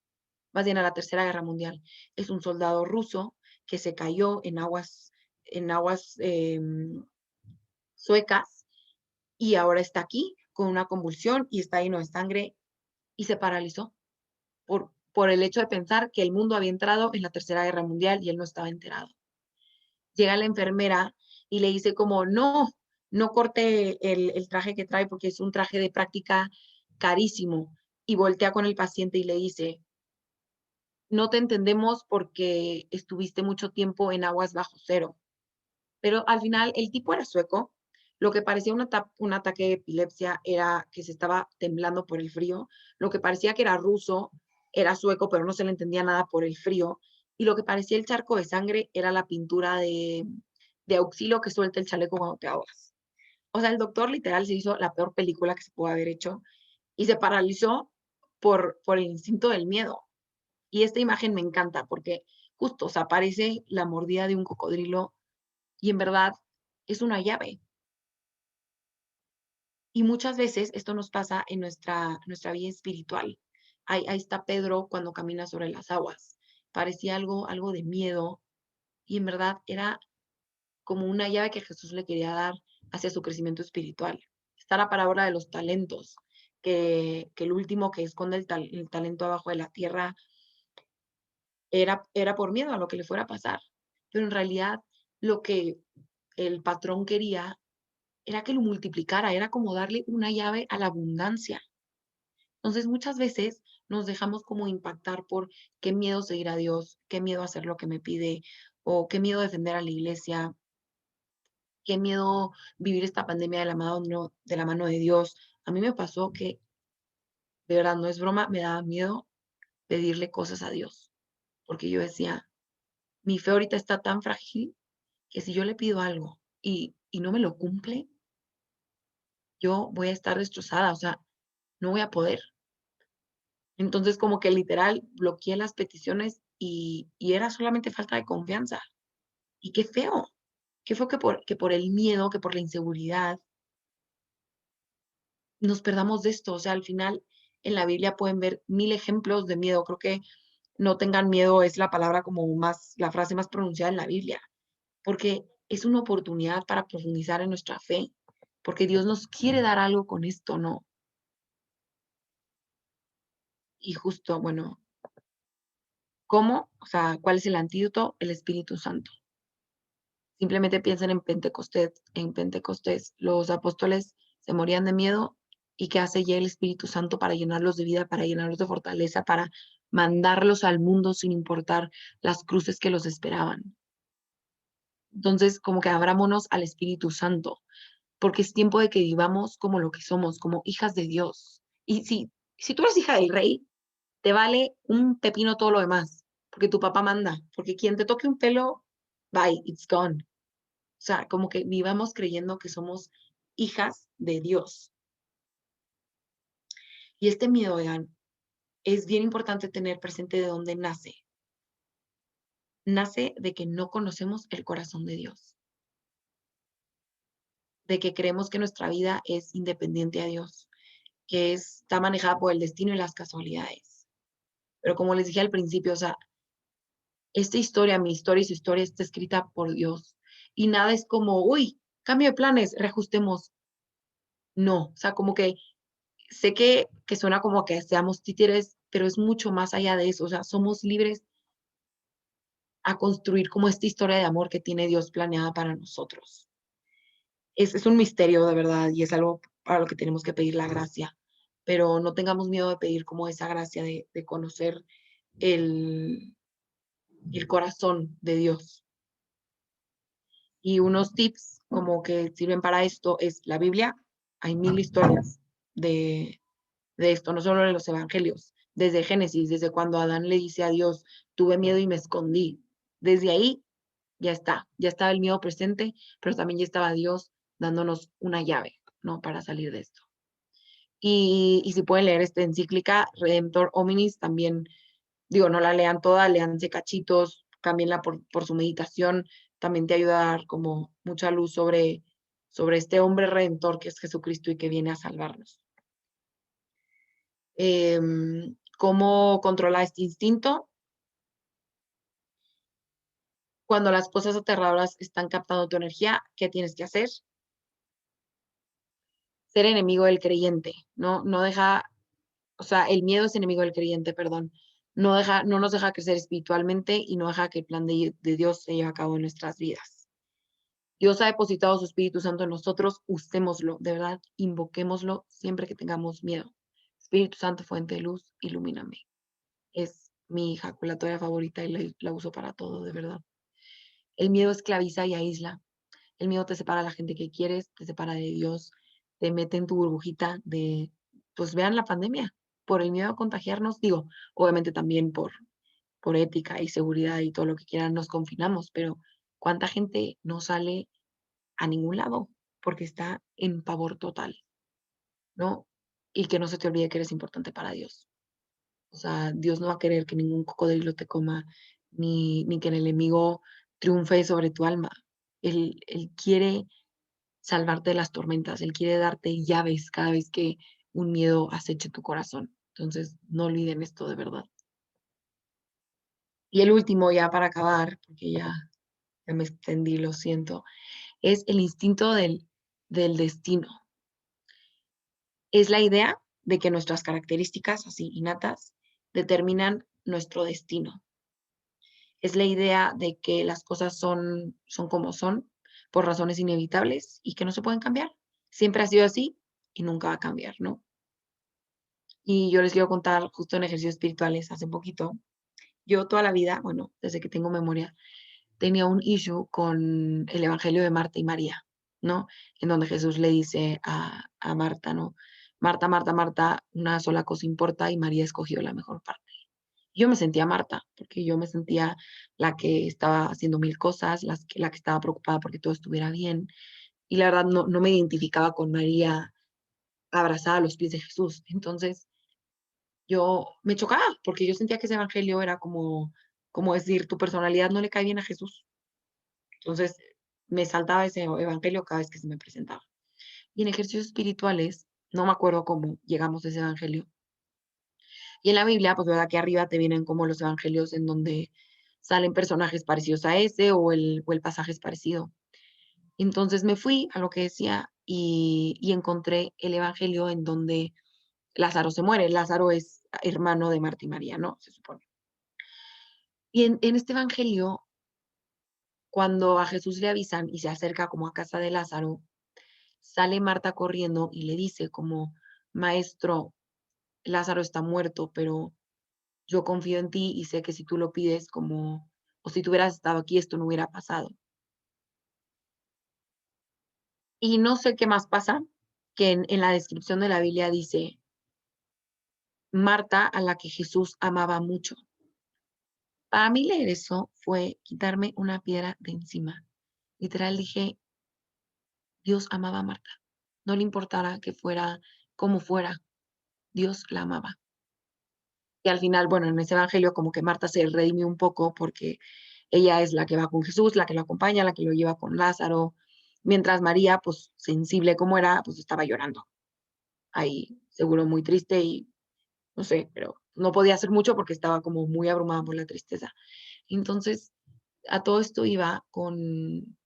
más bien a la Tercera Guerra Mundial. Es un soldado ruso que se cayó en aguas suecas y ahora está aquí con una convulsión y está lleno de sangre y se paralizó por el hecho de pensar que el mundo había entrado en la Tercera Guerra Mundial y él no estaba enterado. Llega la enfermera y le dice como, no corte el traje que trae porque es un traje de práctica carísimo. Y voltea con el paciente y le dice, no te entendemos porque estuviste mucho tiempo en aguas bajo cero. Pero al final el tipo era sueco. Lo que parecía un ataque de epilepsia era que se estaba temblando por el frío. Lo que parecía que era ruso era sueco, pero no se le entendía nada por el frío. Y lo que parecía el charco de sangre era la pintura de auxilio que suelta el chaleco cuando te ahogas. O sea, el doctor literal se hizo la peor película que se pudo haber hecho y se paralizó por el instinto del miedo. Y esta imagen me encanta porque justo, o sea, parece la mordida de un cocodrilo y en verdad es una llave. Y muchas veces esto nos pasa en nuestra vida espiritual. Ahí está Pedro cuando camina sobre las aguas. Parecía algo de miedo y en verdad era como una llave que Jesús le quería dar hacia su crecimiento espiritual. Está la parábola de los talentos, que el último que esconde el talento abajo de la tierra era por miedo a lo que le fuera a pasar. Pero en realidad lo que el patrón quería era que lo multiplicara, era como darle una llave a la abundancia. Entonces muchas veces nos dejamos como impactar por qué miedo seguir a Dios, qué miedo hacer lo que me pide, o qué miedo defender a la iglesia, qué miedo vivir esta pandemia de la mano de Dios. A mí me pasó que, de verdad, no es broma, me daba miedo pedirle cosas a Dios, porque yo decía, mi fe ahorita está tan frágil que si yo le pido algo y no me lo cumple, yo voy a estar destrozada, o sea, no voy a poder. Entonces, como que literal bloqueé las peticiones y era solamente falta de confianza. Y qué feo que por el miedo, que por la inseguridad, nos perdamos de esto. O sea, al final en la Biblia pueden ver 1000 ejemplos de miedo. Creo que no tengan miedo es la palabra como la frase más pronunciada en la Biblia, porque es una oportunidad para profundizar en nuestra fe, porque Dios nos quiere dar algo con esto, ¿no? Y justo, bueno, ¿cómo? O sea, ¿cuál es el antídoto? El Espíritu Santo. Simplemente piensen en Pentecostés. En Pentecostés los apóstoles se morían de miedo y ¿qué hace ya el Espíritu Santo para llenarlos de vida, para llenarlos de fortaleza, para mandarlos al mundo sin importar las cruces que los esperaban? Entonces, como que abrámonos al Espíritu Santo, porque es tiempo de que vivamos como lo que somos, como hijas de Dios. Y si tú eres hija del rey, te vale un pepino todo lo demás, porque tu papá manda, porque quien te toque un pelo, bye, it's gone. O sea, como que vivamos creyendo que somos hijas de Dios. Y este miedo, oigan, es bien importante tener presente de dónde nace. Nace de que no conocemos el corazón de Dios. De que creemos que nuestra vida es independiente a Dios, que está manejada por el destino y las casualidades. Pero como les dije al principio, o sea, esta historia, mi historia y su historia está escrita por Dios. Y nada es como, uy, cambio de planes, reajustemos. No, o sea, como que sé que suena como que seamos títeres, pero es mucho más allá de eso. O sea, somos libres a construir como esta historia de amor que tiene Dios planeada para nosotros. Es un misterio de verdad y es algo para lo que tenemos que pedir la gracia, pero no tengamos miedo de pedir como esa gracia de conocer el, el corazón de Dios. Y unos tips como que sirven para esto es la Biblia. Hay 1000 historias de de esto, no solo en los evangelios, desde Génesis, desde cuando Adán le dice a Dios, tuve miedo y me escondí. Desde ahí ya estaba el miedo presente, pero también ya estaba Dios dándonos una llave, ¿no? Para salir de esto. Y si pueden leer esta encíclica, Redemptor Hominis, también, digo, no la lean toda, leanse cachitos, cámbienla por su meditación, también te ayuda a dar como mucha luz sobre este hombre redentor que es Jesucristo y que viene a salvarnos. ¿Cómo controlar este instinto? Cuando las cosas aterradoras están captando tu energía, ¿qué tienes que hacer? Ser enemigo del creyente, ¿no? No deja, o sea, el miedo es enemigo del creyente, perdón. No nos deja crecer espiritualmente y no deja que el plan de Dios se lleve a cabo en nuestras vidas. Dios ha depositado su Espíritu Santo en nosotros, usémoslo, de verdad, invoquémoslo siempre que tengamos miedo. Espíritu Santo, fuente de luz, ilumíname. Es mi ejaculatoria favorita y la uso para todo, de verdad. El miedo esclaviza y aísla. El miedo te separa de la gente que quieres, te separa de Dios, te mete en tu burbujita de, pues vean la pandemia, por el miedo a contagiarnos, digo, obviamente también por ética y seguridad y todo lo que quieran nos confinamos, pero ¿cuánta gente no sale a ningún lado porque está en pavor total, ¿no? Y que no se te olvide que eres importante para Dios. O sea, Dios no va a querer que ningún cocodrilo te coma, ni que el enemigo triunfe sobre tu alma. Él quiere salvarte de las tormentas, Él quiere darte llaves cada vez que un miedo aceche tu corazón. Entonces, no olviden esto de verdad. Y el último, ya para acabar, porque ya me extendí, lo siento, es el instinto del destino. Es la idea de que nuestras características, así innatas, determinan nuestro destino. Es la idea de que las cosas son como son por razones inevitables y que no se pueden cambiar. Siempre ha sido así y nunca va a cambiar, ¿no? Y yo les quiero contar justo en ejercicios espirituales hace poquito. Yo toda la vida, bueno, desde que tengo memoria, tenía un issue con el Evangelio de Marta y María, ¿no? En donde Jesús le dice a Marta, ¿no? Marta, Marta, Marta, una sola cosa importa y María escogió la mejor parte. Yo me sentía Marta, porque yo me sentía la que estaba haciendo mil cosas, la que estaba preocupada porque todo estuviera bien. Y la verdad no me identificaba con María abrazada a los pies de Jesús. Entonces yo me chocaba, porque yo sentía que ese evangelio era como decir, tu personalidad no le cae bien a Jesús. Entonces me saltaba ese evangelio cada vez que se me presentaba. Y en ejercicios espirituales, no me acuerdo cómo llegamos a ese evangelio. Y en la Biblia, pues verdad que arriba te vienen como los evangelios en donde salen personajes parecidos a ese o el pasaje es parecido. Entonces me fui a lo que decía y encontré el evangelio en donde Lázaro se muere. Lázaro es hermano de Marta y María, ¿no? Se supone. Y en este evangelio, cuando a Jesús le avisan y se acerca como a casa de Lázaro, sale Marta corriendo y le dice como, maestro, Lázaro está muerto, pero yo confío en ti y sé que si tú lo pides como, o si tú hubieras estado aquí, esto no hubiera pasado. Y no sé qué más pasa, que en la descripción de la Biblia dice, Marta a la que Jesús amaba mucho. Para mí leer eso fue quitarme una piedra de encima. Literal dije, Dios amaba a Marta. No le importara que fuera como fuera, Dios la amaba. Y al final, bueno, en ese evangelio como que Marta se redimió un poco porque ella es la que va con Jesús, la que lo acompaña, la que lo lleva con Lázaro, mientras María, pues sensible como era, pues estaba llorando. Ahí seguro muy triste y no sé, pero no podía hacer mucho porque estaba como muy abrumada por la tristeza. Entonces, a todo esto iba con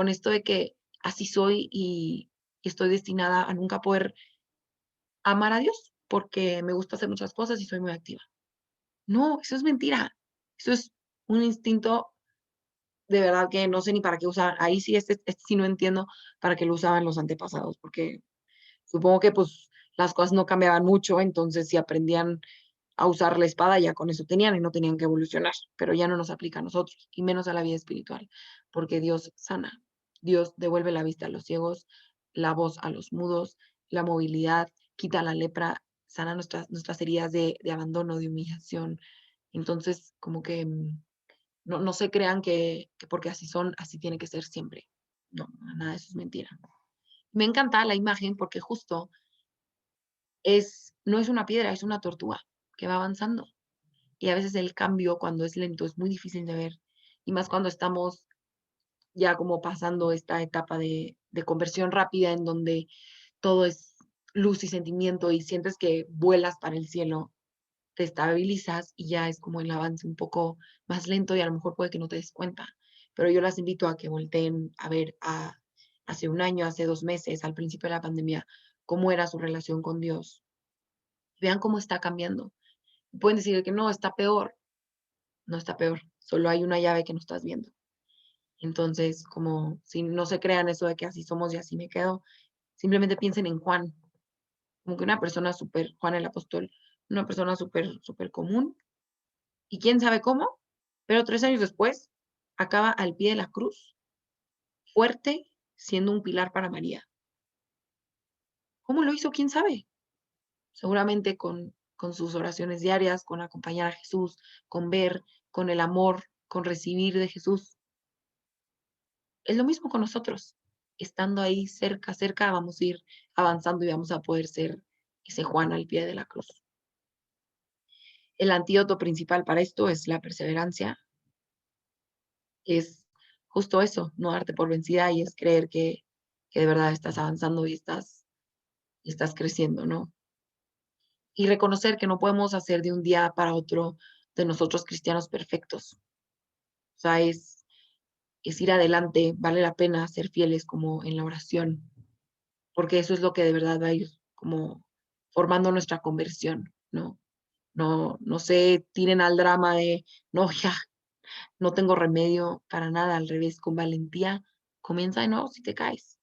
esto de que así soy y estoy destinada a nunca poder amar a Dios porque me gusta hacer muchas cosas y soy muy activa. No, eso es mentira. Eso es un instinto de verdad que no sé ni para qué usar. Ahí sí, este sí no entiendo para qué lo usaban los antepasados, porque supongo que pues las cosas no cambiaban mucho, entonces si aprendían a usar la espada ya con eso tenían y no tenían que evolucionar, pero ya no nos aplica a nosotros y menos a la vida espiritual, porque Dios sana, Dios devuelve la vista a los ciegos, la voz a los mudos, la movilidad, quita la lepra, sana nuestras heridas de abandono, de humillación. Entonces, como que no se crean que porque así son, así tiene que ser siempre. No, nada de eso es mentira. Me encanta la imagen porque justo no es una piedra, es una tortuga que va avanzando. Y a veces el cambio, cuando es lento, es muy difícil de ver. Y más cuando estamos ya como pasando esta etapa de conversión rápida en donde todo es luz y sentimiento y sientes que vuelas para el cielo, te estabilizas y ya es como el avance un poco más lento y a lo mejor puede que no te des cuenta. Pero yo las invito a que volteen a ver hace un año, hace 2 meses, al principio de la pandemia, cómo era su relación con Dios. Vean cómo está cambiando. Pueden decir que no, está peor. No está peor, solo hay una llave que no estás viendo. Entonces, como si no se crean eso de que así somos y así me quedo, simplemente piensen en Juan, como que una persona súper, Juan el apóstol, una persona súper, súper común, y quién sabe cómo, pero 3 años después acaba al pie de la cruz, fuerte, siendo un pilar para María. ¿Cómo lo hizo? ¿Quién sabe? Seguramente con sus oraciones diarias, con acompañar a Jesús, con ver, con el amor, con recibir de Jesús. Es lo mismo con nosotros. Estando ahí cerca, vamos a ir avanzando y vamos a poder ser ese Juan al pie de la cruz. El antídoto principal para esto es la perseverancia. Es justo eso, no darte por vencida y es creer que de verdad estás avanzando y estás creciendo, ¿no? Y reconocer que no podemos hacer de un día para otro de nosotros cristianos perfectos. O sea, es ir adelante, vale la pena ser fieles como en la oración, porque eso es lo que de verdad va a ir como formando nuestra conversión, ¿no? No se tiren al drama de, no, ya, no tengo remedio para nada, al revés, con valentía, comienza de nuevo si te caes.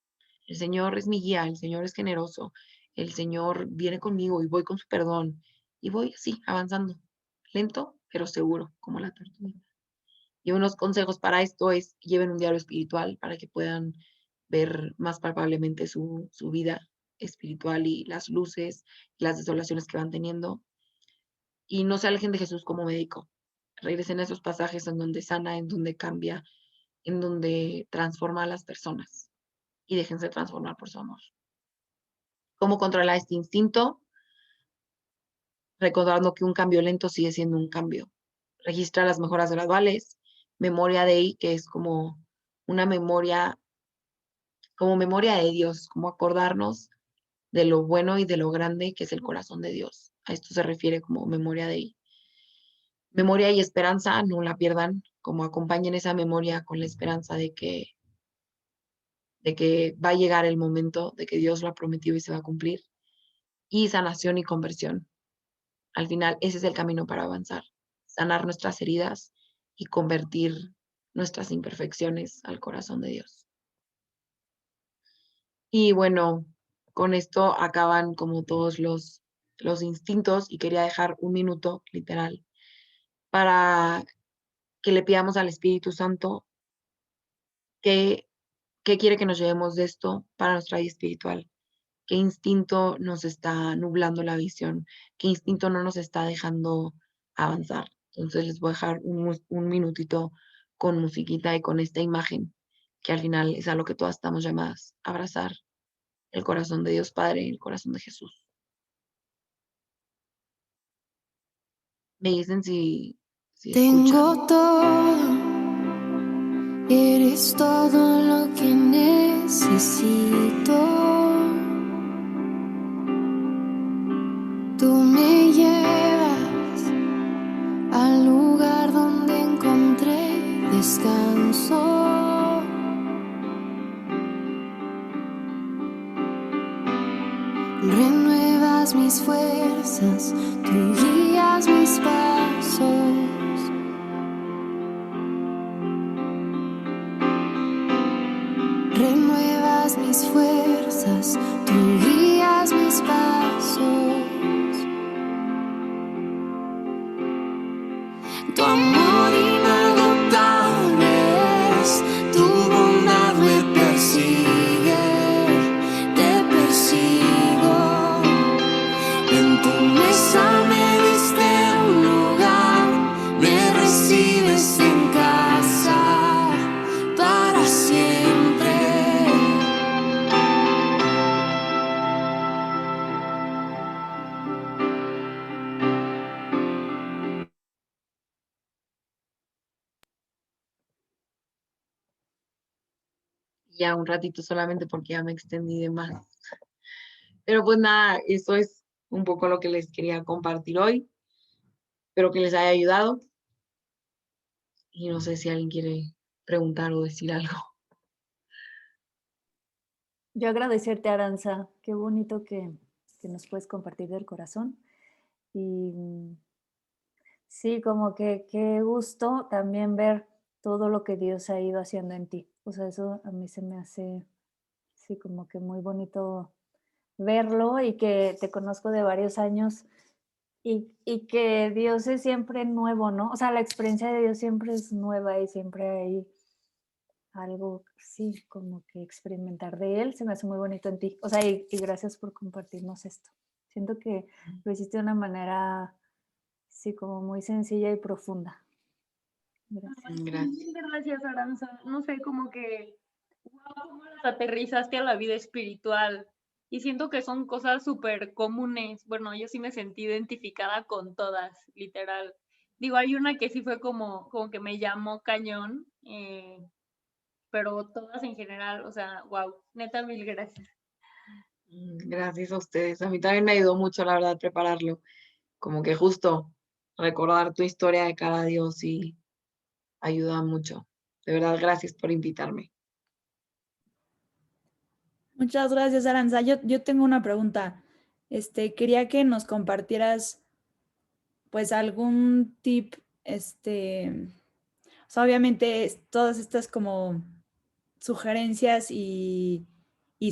El Señor es mi guía, el Señor es generoso, el Señor viene conmigo y voy con su perdón y voy así, avanzando, lento, pero seguro, como la tortuga. Y unos consejos para esto es, lleven un diario espiritual para que puedan ver más palpablemente su vida espiritual y las luces, las desolaciones que van teniendo. Y no se alejen de Jesús como médico. Regresen a esos pasajes en donde sana, en donde cambia, en donde transforma a las personas. Y déjense transformar por su amor. ¿Cómo controlar este instinto? Recordando que un cambio lento sigue siendo un cambio. Registra las mejoras graduales. Memoria Dei, que es como una memoria, como memoria de Dios, como acordarnos de lo bueno y de lo grande que es el corazón de Dios. A esto se refiere como memoria Dei. Memoria y esperanza, no la pierdan, como acompañen esa memoria con la esperanza de que va a llegar el momento, de que Dios lo ha prometido y se va a cumplir. Y sanación y conversión. Al final, ese es el camino para avanzar. Sanar nuestras heridas y convertir nuestras imperfecciones al corazón de Dios. Y bueno, con esto acaban como todos los instintos y quería dejar un minuto, literal, para que le pidamos al Espíritu Santo qué quiere que nos llevemos de esto para nuestra vida espiritual. ¿Qué instinto nos está nublando la visión? ¿Qué instinto no nos está dejando avanzar? Entonces les voy a dejar un minutito con musiquita y con esta imagen, que al final es a lo que todas estamos llamadas a abrazar, el corazón de Dios Padre y el corazón de Jesús. Me dicen si Tengo escuchan. todo, eres todo lo que necesito. Tú me llevas al lugar donde encontré descanso. Renuevas mis fuerzas, tú guías mis pasos. Renuevas mis fuerzas, tú guías mis pasos. Tu amor inagotable es, tu bondad me persigue, te persigo en tu Ya un ratito solamente porque ya me extendí de más. Pero pues nada, eso es un poco lo que les quería compartir hoy. Espero que les haya ayudado. Y no sé si alguien quiere preguntar o decir algo. Yo agradecerte, Aranza. Qué bonito que nos puedes compartir del corazón. Y sí, como que qué gusto también ver todo lo que Dios ha ido haciendo en ti. O sea, eso a mí se me hace, sí, como que muy bonito verlo y que te conozco de varios años y que Dios es siempre nuevo, ¿no? O sea, la experiencia de Dios siempre es nueva y siempre hay algo, sí, como que experimentar de Él. Se me hace muy bonito en ti. O sea, y gracias por compartirnos esto. Siento que lo hiciste de una manera, sí, como muy sencilla y profunda. Gracias. Gracias. Gracias, Aranza. No sé, como que, wow, cómo las aterrizaste a la vida espiritual. Y siento que son cosas súper comunes. Bueno, yo sí me sentí identificada con todas, literal. Digo, hay una que sí fue como que me llamó cañón, pero todas en general, o sea, wow, neta, mil gracias. Gracias a ustedes. A mí también me ayudó mucho, la verdad, prepararlo. Como que justo recordar tu historia de cara a Dios y ayuda mucho. De verdad, gracias por invitarme. Muchas gracias, Aranza. Yo tengo una pregunta. Quería que nos compartieras, pues, algún tip, o sea, obviamente todas estas como sugerencias y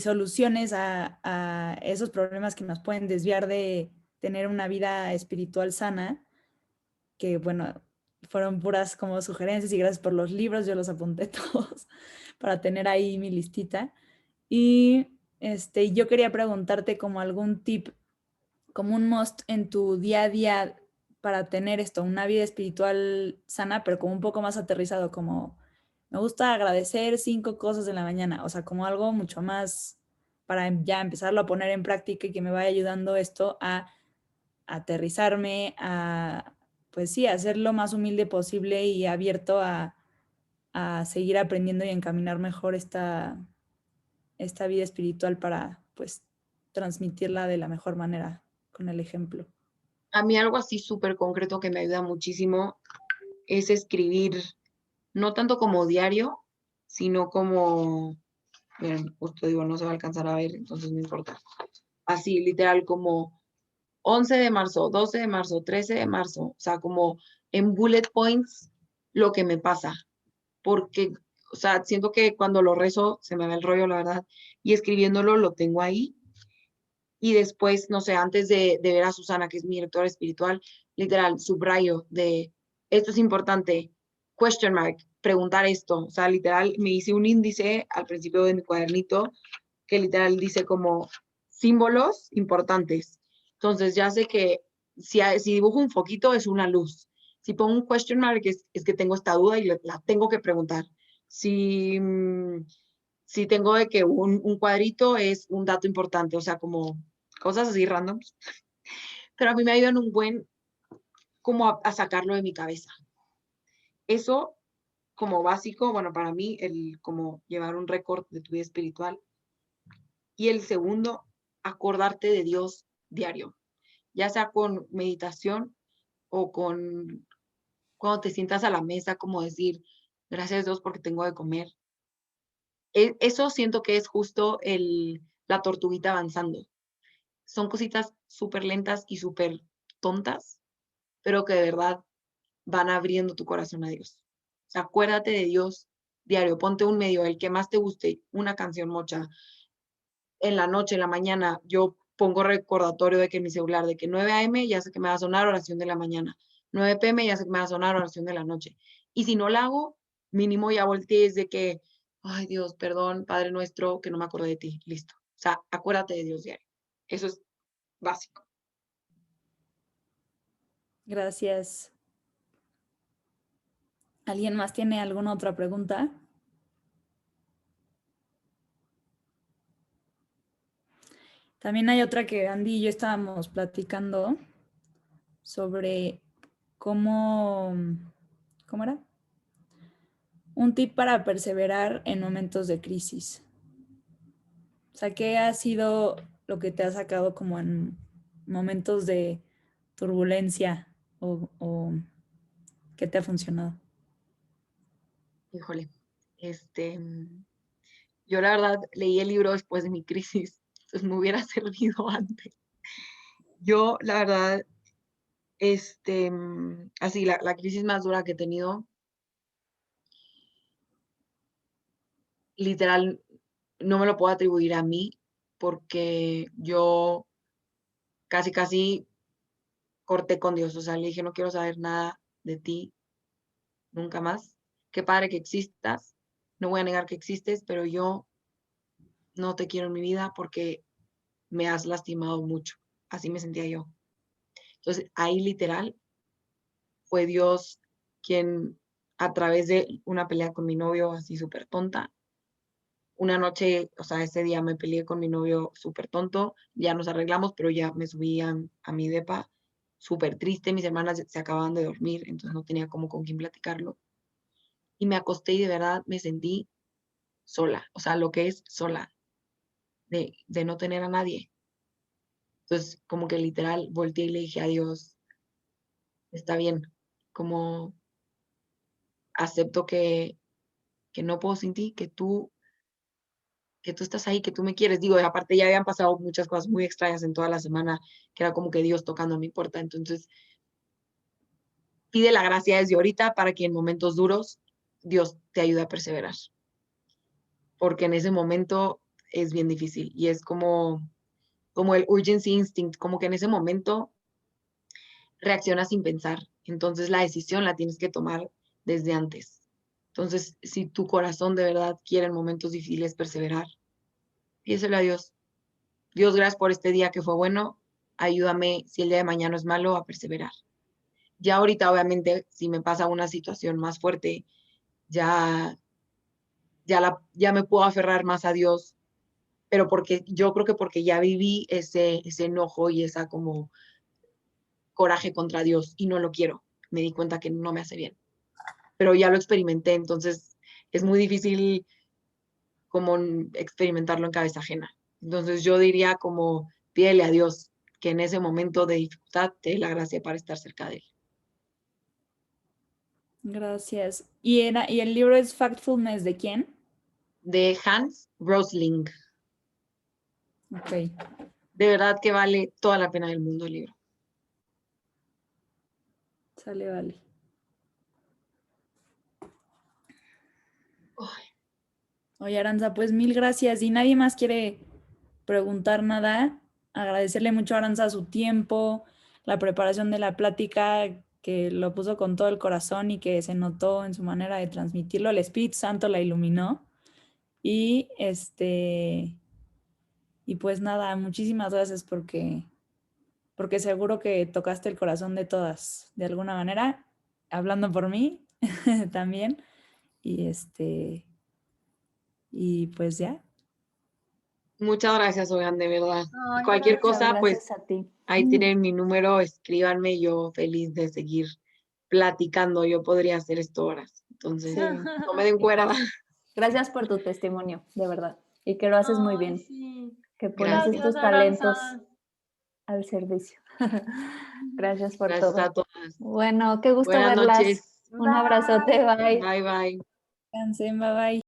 soluciones a esos problemas que nos pueden desviar de tener una vida espiritual sana, que bueno, fueron puras como sugerencias y gracias por los libros, yo los apunté todos para tener ahí mi listita. Y yo quería preguntarte como algún tip, como un must en tu día a día para tener esto, una vida espiritual sana, pero como un poco más aterrizado, como me gusta agradecer 5 cosas en la mañana, o sea, como algo mucho más para ya empezarlo a poner en práctica y que me vaya ayudando esto a aterrizarme, a, pues sí, a ser lo más humilde posible y abierto a seguir aprendiendo y encaminar mejor esta vida espiritual para, pues, transmitirla de la mejor manera con el ejemplo. A mí algo así súper concreto que me ayuda muchísimo es escribir, no tanto como diario, sino como, miren, justo digo, no se va a alcanzar a ver, entonces no importa. Así, literal, como 11 de marzo, 12 de marzo, 13 de marzo, o sea, como en bullet points lo que me pasa, porque, o sea, siento que cuando lo rezo se me va el rollo, la verdad, y escribiéndolo lo tengo ahí, y después, no sé, antes de ver a Susana, que es mi directora espiritual, literal, subrayo de, esto es importante, question mark, preguntar esto, o sea, literal, me hice un índice al principio de mi cuadernito, que literal dice como símbolos importantes. Entonces ya sé que si dibujo un foquito es una luz. Si pongo un question mark es que tengo esta duda y la tengo que preguntar. Si, si tengo de que un cuadrito es un dato importante, o sea, como cosas así random. Pero a mí me ayudan un buen como a sacarlo de mi cabeza. Eso como básico, bueno, para mí, el como llevar un récord de tu vida espiritual. Y el segundo, acordarte de Dios diario, ya sea con meditación o con cuando te sientas a la mesa, como decir, gracias Dios porque tengo de comer. Eso siento que es justo la tortuguita avanzando. Son cositas súper lentas y súper tontas, pero que de verdad van abriendo tu corazón a Dios. O sea, acuérdate de Dios diario, ponte un medio, el que más te guste, una canción mocha, en la noche, en la mañana, yo pongo recordatorio de que en mi celular, de que 9 a.m. ya sé que me va a sonar oración de la mañana, 9 p.m. ya sé que me va a sonar oración de la noche. Y si no la hago, mínimo ya voltees de que, ay Dios, perdón, Padre nuestro, que no me acordé de ti, listo. O sea, acuérdate de Dios diario. Eso es básico. Gracias. ¿Alguien más tiene alguna otra pregunta? También hay otra que Andy y yo estábamos platicando sobre cómo ¿era? un tip para perseverar en momentos de crisis. O sea, ¿qué ha sido lo que te ha sacado como en momentos de turbulencia o qué te ha funcionado? Híjole, yo la verdad leí el libro después de mi crisis, entonces me hubiera servido antes. Yo, la verdad, así, la crisis más dura que he tenido, literal, no me lo puedo atribuir a mí, porque yo casi corté con Dios, o sea, le dije, no quiero saber nada de ti, nunca más. Qué padre que existas, no voy a negar que existes, pero yo no te quiero en mi vida porque me has lastimado mucho. Así me sentía yo. Entonces, ahí literal fue Dios quien, a través de una pelea con mi novio así súper tonta, una noche, o sea, ese día me peleé con mi novio súper tonto, ya nos arreglamos, pero ya me subí a mi depa súper triste, mis hermanas se acababan de dormir, entonces no tenía como con quién platicarlo. Y me acosté y de verdad me sentí sola, o sea, lo que es sola, de no tener a nadie. Entonces, como que literal volteé y le dije a Dios, está bien, como acepto que no puedo sin ti, que tú estás ahí, que tú me quieres. Digo, aparte ya habían pasado muchas cosas muy extrañas en toda la semana, que era como que Dios tocando a mi puerta. Entonces, pide la gracia desde ahorita para que en momentos duros Dios te ayude a perseverar. Porque en ese momento es bien difícil y es como el urgency instinct, como que en ese momento reaccionas sin pensar. Entonces, la decisión la tienes que tomar desde antes. Entonces, si tu corazón de verdad quiere en momentos difíciles perseverar, pídeselo a Dios. Dios, gracias por este día que fue bueno. Ayúdame, si el día de mañana es malo, a perseverar. Ya ahorita, obviamente, si me pasa una situación más fuerte, ya me puedo aferrar más a Dios, pero porque yo creo que porque ya viví ese enojo y esa como coraje contra Dios y no lo quiero. Me di cuenta que no me hace bien, pero ya lo experimenté, entonces es muy difícil como experimentarlo en cabeza ajena. Entonces yo diría como pídele a Dios que en ese momento de dificultad te dé la gracia para estar cerca de él. Gracias. ¿Y el libro es Factfulness de quién? De Hans Rosling. Ok. De verdad que vale toda la pena del mundo el libro. Sale, vale. Oye, Aranza, pues mil gracias. Y nadie más quiere preguntar nada. Agradecerle mucho a Aranza su tiempo, la preparación de la plática, que lo puso con todo el corazón y que se notó en su manera de transmitirlo. El Espíritu Santo la iluminó. Y y pues nada, muchísimas gracias porque seguro que tocaste el corazón de todas, de alguna manera, hablando por mí también. Y y pues ya. Muchas gracias, oigan, de verdad. Ay, Y cualquier gracias. cosa, pues Gracias a ti. ahí tienen mi número, escríbanme, yo feliz de seguir platicando. Yo podría hacer esto horas. Entonces, Sí. no me den cuerda. Gracias por tu testimonio, de verdad. Y que lo haces muy Ay, bien. sí. Que pones Gracias. Gracias, estos talentos Aranza. al servicio. Gracias por Gracias a todo. todas. Bueno, qué gusto Buenas verlas. noches. Un abrazote, bye. Bye, bye. Descansen, bye bye.